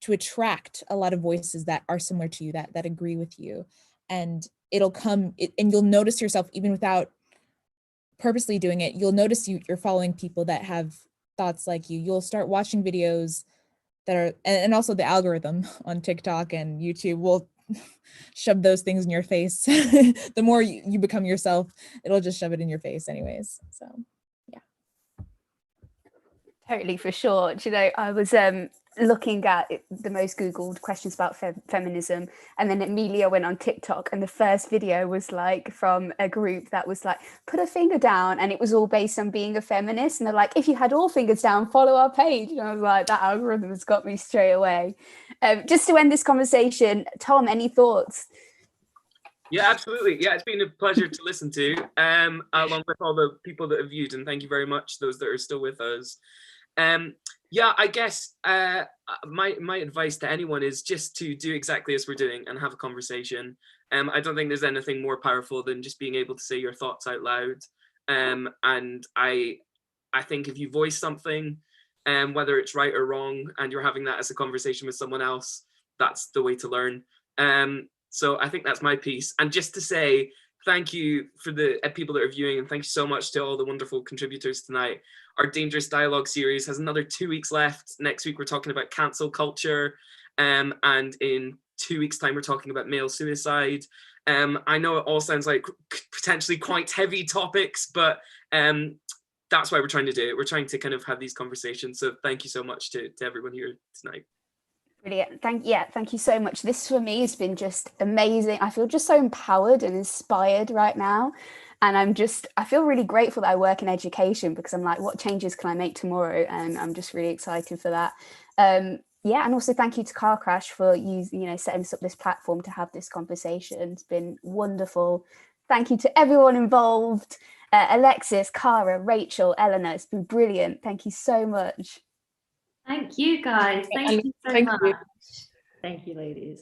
attract a lot of voices that are similar to you, that agree with you. And it'll come, and you'll notice yourself, even without purposely doing it, you'll notice you're following people that have thoughts like you. You'll start watching videos that are, and also the algorithm on TikTok and YouTube will shove those things in your face. The more you become yourself, it'll just shove it in your face anyways. So yeah. Totally, for sure. Do you know, I was looking at the most Googled questions about feminism, and then immediately I went on TikTok, and the first video was like from a group that was like, put a finger down, and it was all based on being a feminist, and they're like, if you had all fingers down, follow our page. And I was like, that algorithm has got me straight away. Just to end this conversation, Tom, any thoughts? Yeah, absolutely. Yeah, it's been a pleasure to listen to, along with all the people that have viewed, and thank you very much, those that are still with us. Yeah, I guess my advice to anyone is just to do exactly as we're doing and have a conversation. I don't think there's anything more powerful than just being able to say your thoughts out loud. And I think if you voice something, whether it's right or wrong, and you're having that as a conversation with someone else, that's the way to learn. So I think that's my piece. And just to say thank you for the people that are viewing, and thank you so much to all the wonderful contributors tonight. Our Dangerous Dialogue series has another 2 weeks left. Next week, we're talking about cancel culture. And in 2 weeks' time, we're talking about male suicide. I know it all sounds like potentially quite heavy topics, but that's why we're trying to do it. We're trying to kind of have these conversations. So thank you so much to everyone here tonight. Brilliant. Thank you so much. This for me has been just amazing. I feel just so empowered and inspired right now. And I feel really grateful that I work in education, because I'm like, what changes can I make tomorrow? And I'm just really excited for that. Yeah, and also thank you to Car Crash for setting us up this platform to have this conversation. It's been wonderful. Thank you to everyone involved. Alexis, Cara, Rachel, Eleanor, it's been brilliant. Thank you so much. Thank you, guys. Thank you so much. Thank you, ladies.